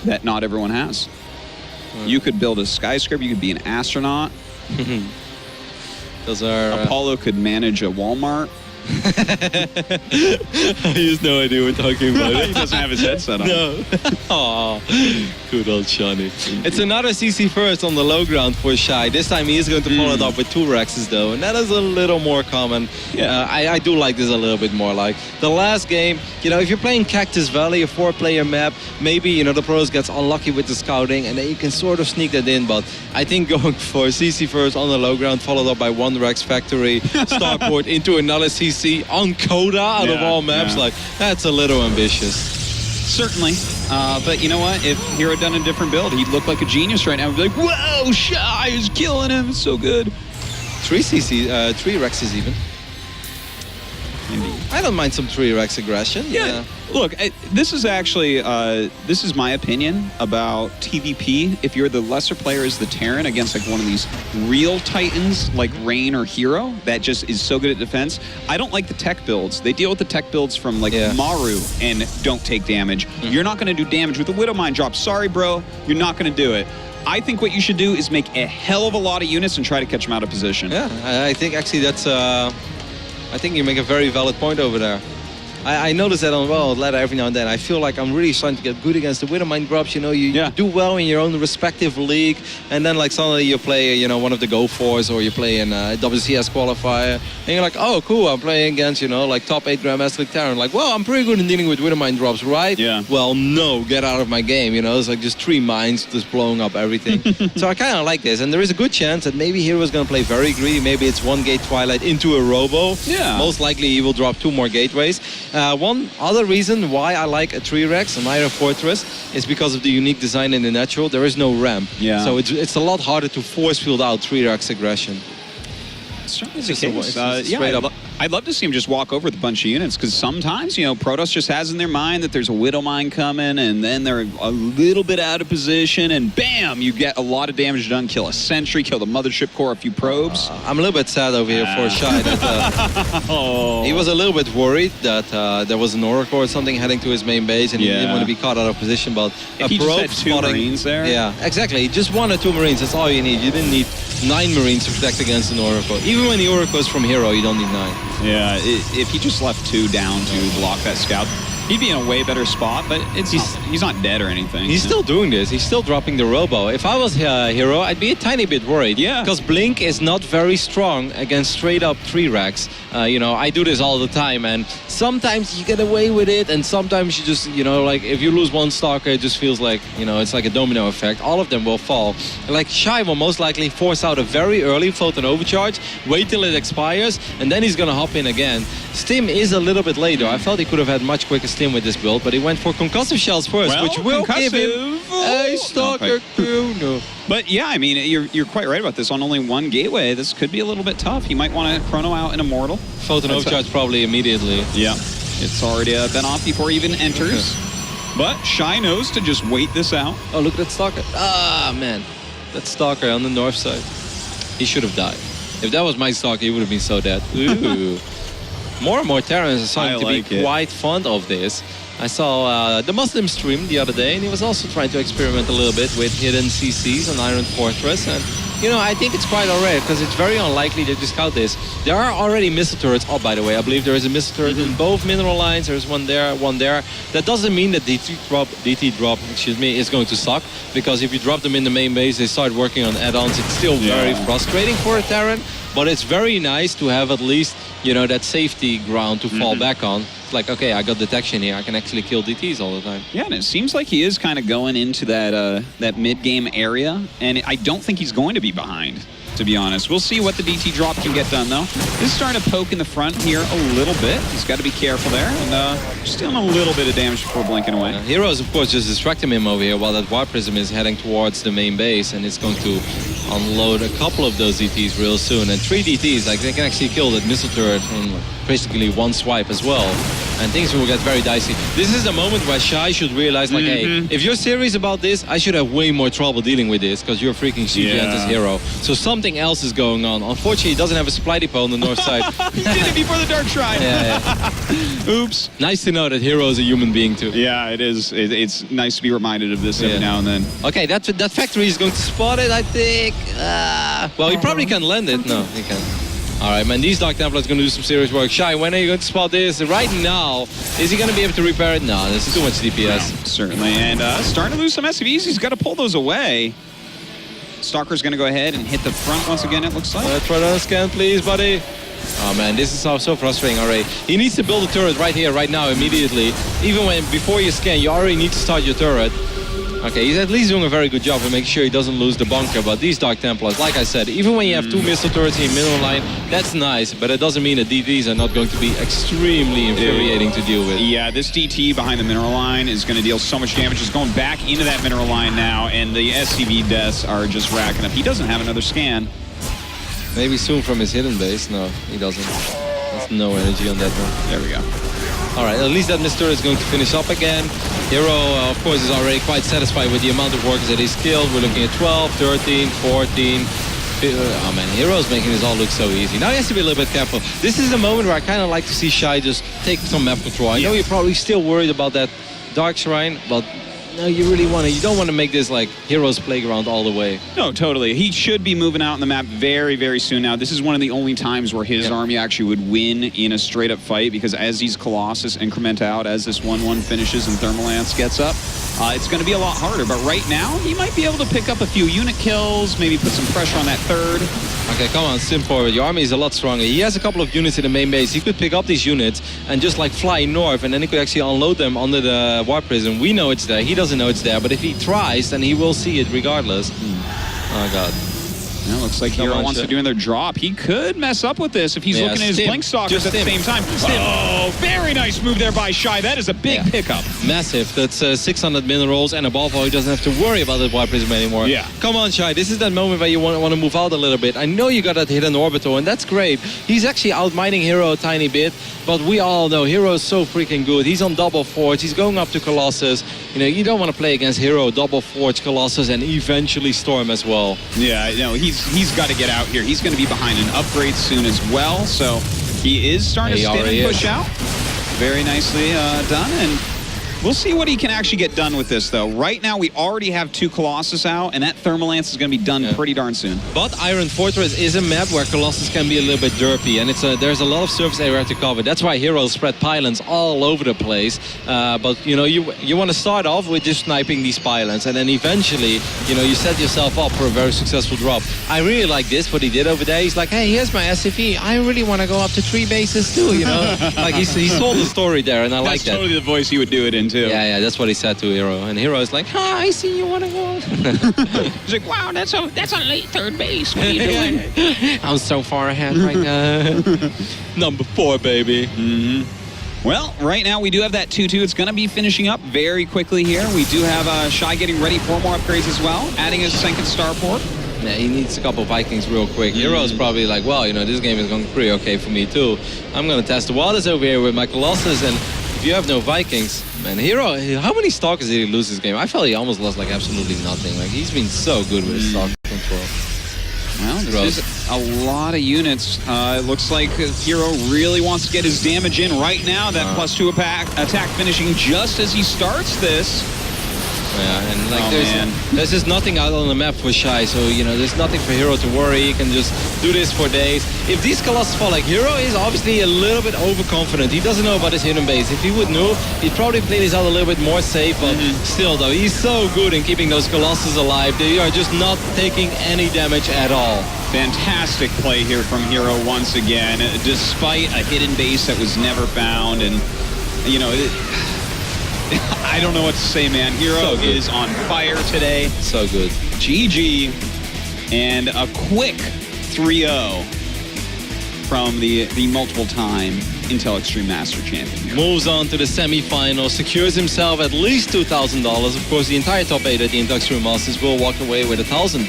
that not everyone has. You could build a skyscraper, you could be an astronaut. Those are... Apollo could manage a Walmart. he has no idea what we're talking about. He doesn't have his headset on. No. Aw, good old Johnny. It's another CC first on the low ground for Shai. This time he is going to follow it up with 2 Rexes though, and that is a little more common. Yeah. I do like this a little bit more. Like the last game, you know, if you're playing Cactus Valley, a 4-player map, maybe, you know, the pros gets unlucky with the scouting and then you can sort of sneak that in, but I think going for CC first on the low ground, followed up by 1 Rex factory, starport into another CC on Coda out of Yeah, all maps, yeah. like that's a little ambitious. Certainly. But you know what? If Hero had done a different build, he'd look like a genius right now. He'd be like, whoa, Shai is killing him. It's so good. 3 CC, 3 Rexes even. Indeed. I don't mind some 3 Rex aggression. Yeah. Look, this is actually, this is my opinion about TVP. If you're the lesser player as the Terran against like one of these real Titans like Rain or Hero that just is so good at defense, I don't like the tech builds. They deal with the tech builds from like Maru and don't take damage. You're not going to do damage with the Widow Mine drop. Sorry, bro. You're not going to do it. I think what you should do is make a hell of a lot of units and try to catch them out of position. Yeah, I think actually that's, I think you make a very valid point over there. I notice that on World Ladder every now and then. I feel like I'm really starting to get good against the Widowmine drops. You know, you do well in your own respective league, and then like suddenly you play, you know, one of the Go Fours, or you play in a WCS qualifier, and you're like, oh, cool, I'm playing against, you know, like top 8 Grandmaster Terran. Like, well, I'm pretty good in dealing with Widowmine drops, right? Yeah. Well, no, get out of my game. You know, it's like just 3 mines just blowing up everything. So I kind of like this, and there is a good chance that maybe Hero's going to play very greedy. Maybe it's 1 gate Twilight into a Robo. Yeah. Most likely he will drop 2 more gateways. One other reason why I like a 3-Rex and Iron Fortress is because of the unique design in the natural. There is no ramp. Yeah. So it's a lot harder to force field out 3-Rex aggression. Certainly It's the just a- case. it's just Yeah, straight up. I'd love to see him just walk over with a bunch of units, because sometimes, you know, Protoss just has in their mind that there's a Widow Mine coming, and then they're a little bit out of position, and bam, you get a lot of damage done, kill a sentry, kill the mothership core, a few probes. I'm a little bit sad over here for Shai. That, He was a little bit worried that there was an Oracle or something heading to his main base, and he didn't want to be caught out of position. But If he just had 2 Marines there. Yeah, exactly. Just 1 or 2 Marines. That's all you need. You didn't need 9 Marines to protect against an Oracle. Even when the Oracle is from herO, you don't need 9. Yeah, if he just left 2 down to block that scout, he'd be in a way better spot, but he's not dead or anything. He's still doing this. He's still dropping the robo. If I was herO, I'd be a tiny bit worried. Yeah. Because Blink is not very strong against straight up 3-Rex. You know, I do this all the time, and sometimes you get away with it, and sometimes you just, you know, like if you lose 1 Stalker, it just feels like, you know, it's like a domino effect. All of them will fall. Like Shai will most likely force out a very early Photon Overcharge, wait till it expires, and then he's gonna hop in again. Stim is a little bit later. I felt he could have had much quicker Stim with this build, but he went for concussive shells first, Well, which will give him concussive. a Stalker crew. No. But yeah, I mean, you're quite right about this. On only 1 gateway, this could be a little bit tough. He might want to chrono out an Immortal. Photon Overcharge probably immediately. Yeah, it's already been off before he even enters. But Shai knows to just wait this out. Oh, look at that Stalker. Ah, man. That Stalker on the north side. He should have died. If that was my Stalker, he would have been so dead. Ooh. More and more Terrans are starting to be quite fond of this. I saw the Muslim stream the other day, and he was also trying to experiment a little bit with hidden CCs on Iron Fortress. And, you know, I think it's quite alright, because it's very unlikely that you scout this. There are already missile turrets. Oh, by the way, I believe there is a missile turret in both mineral lines. There's one there, one there. That doesn't mean that DT drop, is going to suck, because if you drop them in the main base, they start working on add-ons. It's still very frustrating for a Terran, but it's very nice to have at least, you know, that safety ground to fall back on. It's like, okay, I got detection here. I can actually kill DTs all the time. Yeah, and it seems like he is kind of going into that mid-game area, and I don't think he's going to be behind, to be honest. We'll see what the DT drop can get done, though. He's starting to poke in the front here a little bit. He's got to be careful there, and just dealing a little bit of damage before blinking away. herO is, of course, just distracting him over here while that Warp Prism is heading towards the main base, and it's going to unload a couple of those DTs real soon. And 3 DTs, like, they can actually kill that missile turret in basically 1 swipe as well. And things will get very dicey. This is the moment where Shai should realize, like, hey, if you're serious about this, I should have way more trouble dealing with this, because you're freaking CGN as herO. So something else is going on. Unfortunately, he doesn't have a supply depot on the north side. He did it before the Dark Shrine. Oops. Nice to know that herO is a human being too. Yeah, it is. It's nice to be reminded of this every now and then. Okay, that factory is going to spot it, I think. Well, he probably can land it. No, he can't. All right, man, these Dark Templars going to do some serious work. Shai, when are you going to spot this? Right now, is he going to be able to repair it? No, this is too much DPS. No, certainly, and starting to lose some SCVs. He's got to pull those away. Stalker's going to go ahead and hit the front once again, it looks like. Try to scan, please, buddy. Oh, man, this is so frustrating already. He needs to build a turret right here, right now, immediately. Even before you scan, you already need to start your turret. Okay, he's at least doing a very good job of making sure he doesn't lose the bunker, but these Dark Templars, like I said, even when you have 2 missile turrets in your middle line, that's nice, but it doesn't mean that DTs are not going to be extremely infuriating to deal with. Yeah, this DT behind the mineral line is going to deal so much damage. It's going back into that mineral line now, and the SCV deaths are just racking up. He doesn't have another scan. Maybe soon from his hidden base. No, he doesn't. There's no energy on that one. There we go. All right, at least that Mr. is going to finish up again. herO, of course, is already quite satisfied with the amount of workers that he's killed. We're looking at 12, 13, 14. Oh, man, herO's making this all look so easy. Now he has to be a little bit careful. This is a moment where I kind of like to see Shai just take some map control. I know you're probably still worried about that Dark Shrine, but no, you don't want to make this like herO's playground all the way. No, totally. He should be moving out on the map very, very soon now. This is one of the only times where his army actually would win in a straight-up fight, because as these Colossus increment out, as this 1-1 finishes and Thermalance gets up, it's going to be a lot harder. But right now, he might be able to pick up a few unit kills, maybe put some pressure on that third. Okay, come on, Sim forward. Your army is a lot stronger. He has a couple of units in the main base. He could pick up these units and just like fly north, and then he could actually unload them under the Warp Prism. We know it's there. He doesn't know it's there, but if he tries, then he will see it regardless. Oh, God. Yeah, looks like Come herO on, wants to Shep. do another drop. He could mess up with this if he's Yeah, looking at his stim. Blink Stalkers Just at the stim. same time. Stim. Oh, very nice move there by Shy. That is a big pickup. Massive. That's 600 minerals, and above all, he doesn't have to worry about the Wild Prism anymore. Yeah. Come on, Shai. This is that moment where you want to move out a little bit. I know you got that hidden orbital, and that's great. He's actually outmining herO a tiny bit, but we all know herO is so freaking good. He's on double forge. He's going up to Colossus. You know, you don't want to play against herO, double forge, Colossus, and eventually Storm as well. Yeah, you know, he's got to get out here. He's going to be behind an upgrade soon as well, so he is starting to He spin already and push is. out. Very nicely done, and we'll see what he can actually get done with this, though. Right now, we already have 2 Colossus out, and that Thermal Lance is going to be done pretty darn soon. But Iron Fortress is a map where Colossus can be a little bit derpy, and there's a lot of surface area to cover. That's why herO spread pylons all over the place. But you know, you want to start off with just sniping these pylons, and then eventually, you know, you set yourself up for a very successful drop. I really like this, what he did over there. He's like, hey, here's my SCV. I really want to go up to 3 bases too, you know? Like he told the story there, and I like That's that. totally the voice he would do it in, too. Yeah, that's what he said to herO, and herO is like, "Ah, I see you want to go." He's like, wow, that's a late third base. What are you doing? I'm so far ahead right now. Number 4, baby. Well, right now we do have that 2-2. It's going to be finishing up very quickly here. We do have Shy getting ready for more upgrades as well, adding his second starport. Yeah, he needs a couple Vikings real quick. herO's probably like, well, you know, this game is going pretty okay for me too. I'm going to test the waters over here with my Colossus, and if you have no Vikings, man, herO, how many Stalkers did he lose this game? I felt he almost lost like absolutely nothing. Like, he's been so good with his Stalker control. Well, this is a lot of units. It looks like herO really wants to get his damage in right now. That +2 attack finishing just as he starts this. Yeah, and like there's just nothing out on the map for Shy, so you know there's nothing for herO to worry. He can just do this for days. If these Colossus fall, like herO is obviously a little bit overconfident. He doesn't know about his hidden base. If he would know, he'd probably play this out a little bit more safe. But still, though, he's so good in keeping those Colossus alive. They are just not taking any damage at all. Fantastic play here from herO once again, despite a hidden base that was never found. And you know. I don't know what to say, man. herO is on fire today. So good. GG. And a quick 3-0 from the multiple-time Intel Extreme Master Champion here. Moves on to the semi-final, secures himself at least $2,000. Of course, the entire top 8 at the Intel Extreme Masters will walk away with $1,000.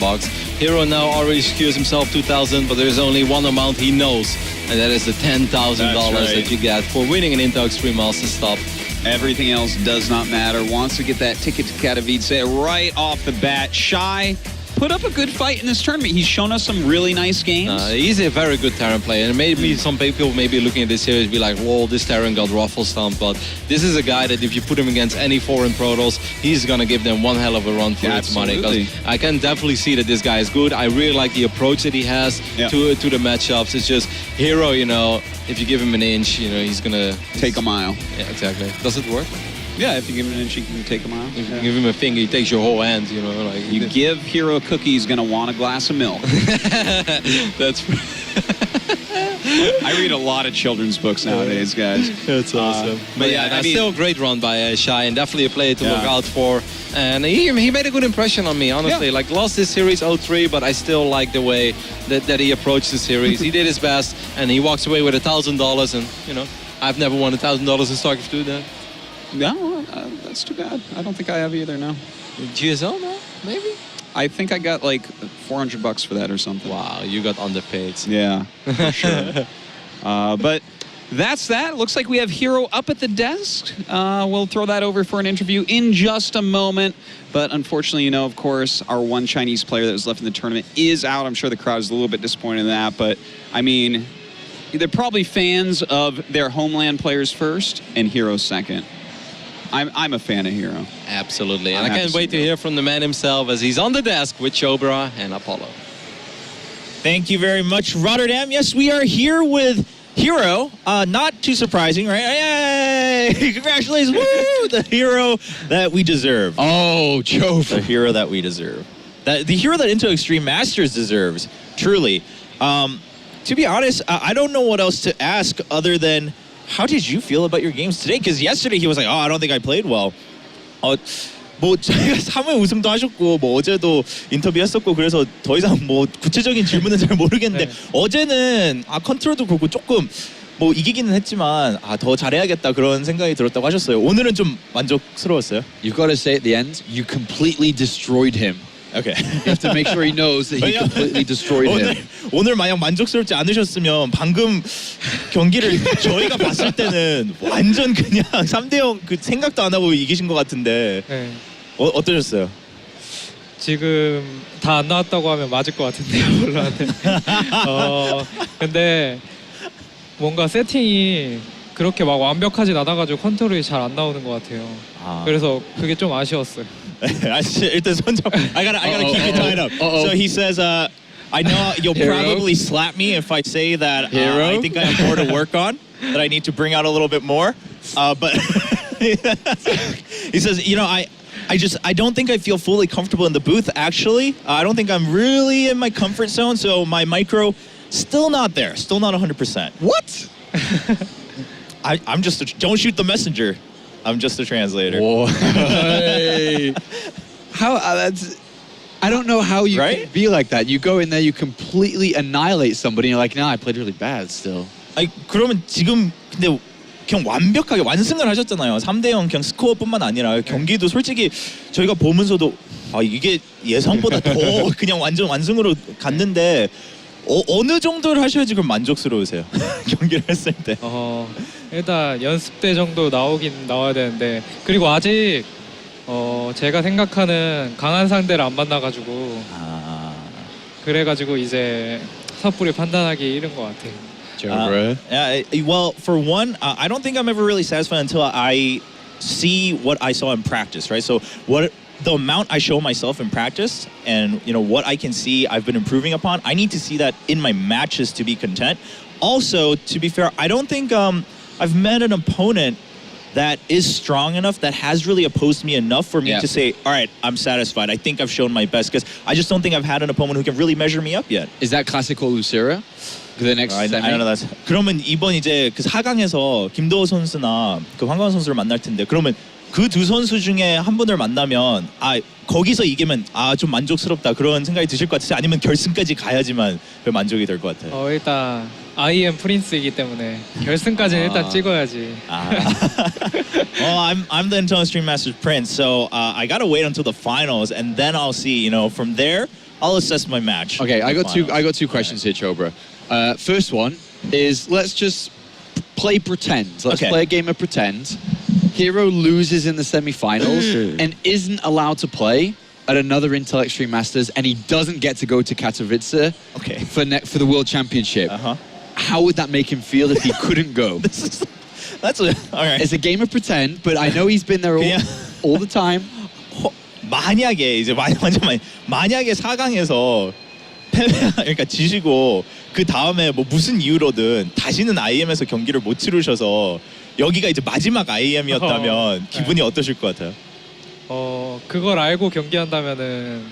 herO now already secures himself $2,000, but there's only one amount he knows, and that is the $10,000 that you get for winning an Intel Extreme Masters stop. Everything else does not matter. Wants to get that ticket to Katowice right off the bat. Shy put up a good fight in this tournament. He's shown us some really nice games. He's a very good Terran player, and maybe some people may be looking at this series be like, whoa, this Terran got ruffle stomped, but this is a guy that if you put him against any foreign Protoss, he's going to give them one hell of a run for its money. Because I can definitely see that this guy is good. I really like the approach that he has to the matchups. It's just herO, you know, if you give him an inch, you know, he's going to take a mile. Yeah, exactly. Does it work? Yeah, if you give him an inch, you can take a mile. If you give him a finger, he takes your whole hand, you know. Like you give herO a cookie, he's going to want a glass of milk. That's I read a lot of children's books nowadays, guys. That's awesome. But yeah, that's still a great run by Shy, and definitely a player to look out for. And he made a good impression on me, honestly. Like, lost this series 0-3, but I still like the way that he approached the series. He did his best, and he walks away with $1,000. And, you know, I've never won $1,000 in StarCraft 2 then. No, that's too bad. I don't think I have either, no. GSL, no? Maybe? I think I got like $400 for that or something. Wow, you got underpaid. Yeah, for sure. But that's that. Looks like we have herO up at the desk. We'll throw that over for an interview in just a moment. But unfortunately, you know, of course, our one Chinese player that was left in the tournament is out. I'm sure the crowd is a little bit disappointed in that. But, I mean, they're probably fans of their homeland players first and herO second. I'm a fan of herO. Absolutely. And I can't wait to hear from the man himself as he's on the desk with Chobra and Apollo. Thank you very much, Rotterdam. Yes, we are here with herO. Not too surprising, right? Yay! Congratulations. Woo! The herO that we deserve. Oh, Chobra. The herO that we deserve. The herO that Intel Extreme Masters deserves, truly. To be honest, I don't know what else to ask other than, how did you feel about your games today? Because yesterday he was like, oh, I don't think I played well. 뭐 저희가 3회 우승도 하셨고 뭐 어제도 인터뷰했었고 그래서 더 이상 뭐 구체적인 질문은 잘 모르겠는데 네. 어제는 컨트롤도 그렇고 조금 뭐 이기기는 했지만 더 잘해야겠다 그런 생각이 들었다고 하셨어요. 오늘은 좀 만족스러웠어요. You've got to say at the end, you completely destroyed him. 오케이. You have to make sure he knows that he completely destroyed him. 오늘 만약 만족스럽지 않으셨으면 방금 경기를 저희가 봤을 때는 완전 그냥 3대0 그 생각도 안 하고 이기신 것 같은데 네. 어떠셨어요? 지금 다 안 나왔다고 하면 맞을 것 같은데요, 물론한테. 근데 뭔가 세팅이 그렇게 막 완벽하진 않아가지고 컨트롤이 잘 안 나오는 것 같아요. 그래서 그게 좀 아쉬웠어요. 일단 손잡. I gotta keep you tied up. So he says, I know you'll herO? probably slap me if I say that herO? I think I have more to work on, that I need to bring out a little bit more. But he says, you know, I don't think I feel fully comfortable in the booth. Actually, I don't think I'm really in my comfort zone. So my micro, still not there. Still not 100%. What? I'm just don't shoot the messenger. I'm just a translator. How that's I don't know how you Right? can be like that. You go in there, you completely annihilate somebody, and you're like, no, I played really bad still. 아니 그러면 지금 근데 그냥 완벽하게 완승을 하셨잖아요. 3대0 그냥 스코어뿐만 아니라 경기도 솔직히 저희가 보면서도 이게 예상보다 더 그냥 완전 완승으로 갔는데 어느 정도를 하셔야지 그럼 만족스러우세요? 경기를 했을 때. 일단 연습 때 정도 나오긴 나와야 되는데 그리고 아직 제가 생각하는 강한 상대를 안 만나가지고 그래가지고 이제 섣불리 판단하기 이른 것 같아요. Yeah, well, for one, I don't think I'm ever really satisfied until I see what I saw in practice, right? So the amount I show myself in practice and what I can see I've been improving upon, I need to see that in my matches to be content. Also, to be fair, I don't think I've met an opponent that is strong enough, that has really opposed me enough for me to say, all right, I'm satisfied. I think I've shown my best, because I just don't think I've had an opponent who can really measure me up yet. Is that classical Lucera? The next I semi? don't know that. 그러면 이번 이제 그 4강에서 김도호 선수나 그 황광 선수를 만날 텐데 그러면 그 두 선수 중에 한 분을 만나면 거기서 이기면 좀 만족스럽다 그런 생각이 드실 것 같으세요? 아니면 결승까지 가야지만 그 만족이 될 것 같아요? 일단 IEM 프린스이기 때문에 결승까지는 일단 찍어야지. Well, I'm the Internal Stream Masters Prince, so I gotta wait until the finals, and then I'll see. From there, I'll assess my match. Okay, I got two questions here, Chobra. First one is let's just play pretend. Let's play a game of pretend. herO loses in the semi-finals and isn't allowed to play at another Intel Extreme Masters, and he doesn't get to go to Katowice for the World Championship. How would that make him feel if he couldn't go? All right. It's a game of pretend, but I know he's been there all the time. 만약에 이제 만약에 4강에서 그러니까 지시고 그 다음에 뭐 무슨 이유로든 다시는 IEM에서 경기를 못 치르셔서 여기가 이제 마지막 IEM이었다면 기분이 어떠실 것 같아요? 그걸 알고 경기한다면은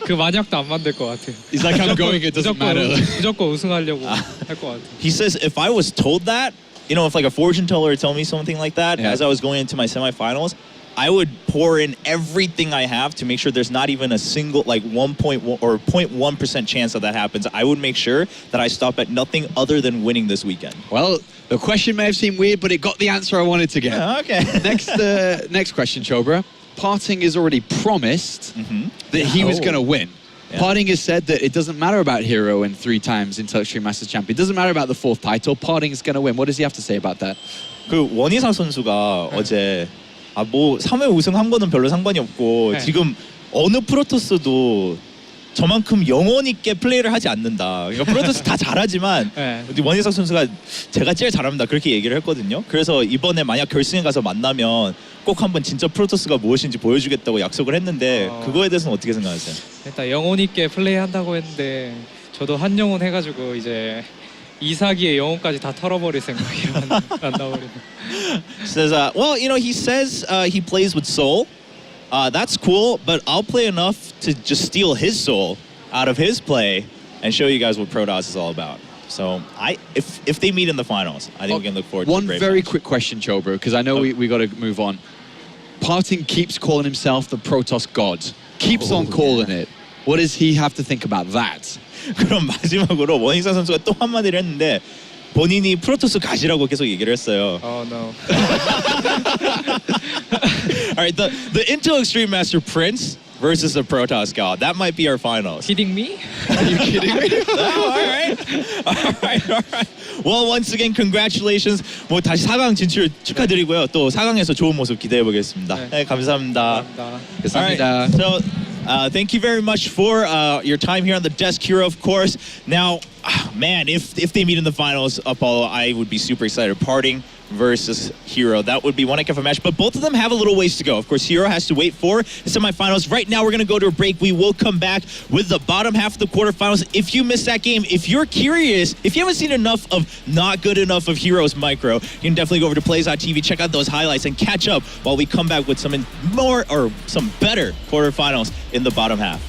그 만약도 안 만들 것 같아요. It's like I'm going, it doesn't matter. 무조건 우승하려고 할 것 같아요. He says if I was told that, if like a fortune teller told me something like that as I was going into my semifinals, I would pour in everything I have to make sure there's not even a single 1.1 or 0.1% chance that happens. I would make sure that I stop at nothing other than winning this weekend. Well, the question may have seemed weird, but it got the answer I wanted to get. Okay. Next question, Chobra. Parting has already promised that he was going to win. Yeah. Parting has said that it doesn't matter about herO and 3 times Intel Extreme Masters champion. It doesn't matter about the 4th title. Parting is going to win. What does he have to say about that? 그 원희상 선수가 어제 뭐 3회 우승한 거는 별로 상관이 없고 지금 어느 프로토스도 저만큼 영혼 있게 플레이를 하지 않는다. 그러니까 프로토스 다 잘하지만 원희상 선수가 제가 제일 잘합니다. 그렇게 얘기를 했거든요. 그래서 이번에 만약 결승에 가서 만나면 꼭 한번 진짜 프로토스가 무엇인지 보여주겠다고 약속을 했는데 그거에 대해서는 어떻게 생각하세요? 일단 영혼 있게 플레이한다고 했는데 저도 한 영혼 해가지고 이제 이사기의 영혼까지 다 털어버릴 생각이에요. 안 나오려면. Says, well, he says he plays with soul. That's cool, but I'll play enough to just steal his soul out of his play and show you guys what ProDOS is all about. So if they meet in the finals, I think we can look forward to a great One very match. quick question, Chobra, because I know we got to move on. Parting keeps calling himself the Protoss God. Keeps on calling it. What does he have to think about that? 그럼 마지막으로 원익사 선수가 또 한마디를 했는데 본인이 프로토스 가시라고 계속 얘기를 했어요. Oh no. All right, the Intel Extreme Master Prince versus the Protoss God. That might be our finals. Kidding me? Are you kidding me? All right. Well, once again, congratulations. 뭐 다시 4강 진출 축하드리고요. 또 4강에서 좋은 모습 기대해 보겠습니다. 네. 네, 감사합니다. 감사합니다. All right. So, thank you very much for your time here on the desk, herO, of course. Now, man, if they meet in the finals, Apollo, I would be super excited. Parting versus herO. That would be one heck of a match, but both of them have a little ways to go. Of course, herO has to wait for the semifinals. Right now, we're going to go to a break. We will come back with the bottom half of the quarterfinals. If you missed that game, if you're curious, if you haven't seen enough of not good enough of herO's micro, you can definitely go over to Plays.tv, check out those highlights, and catch up while we come back with some more or some better quarterfinals in the bottom half.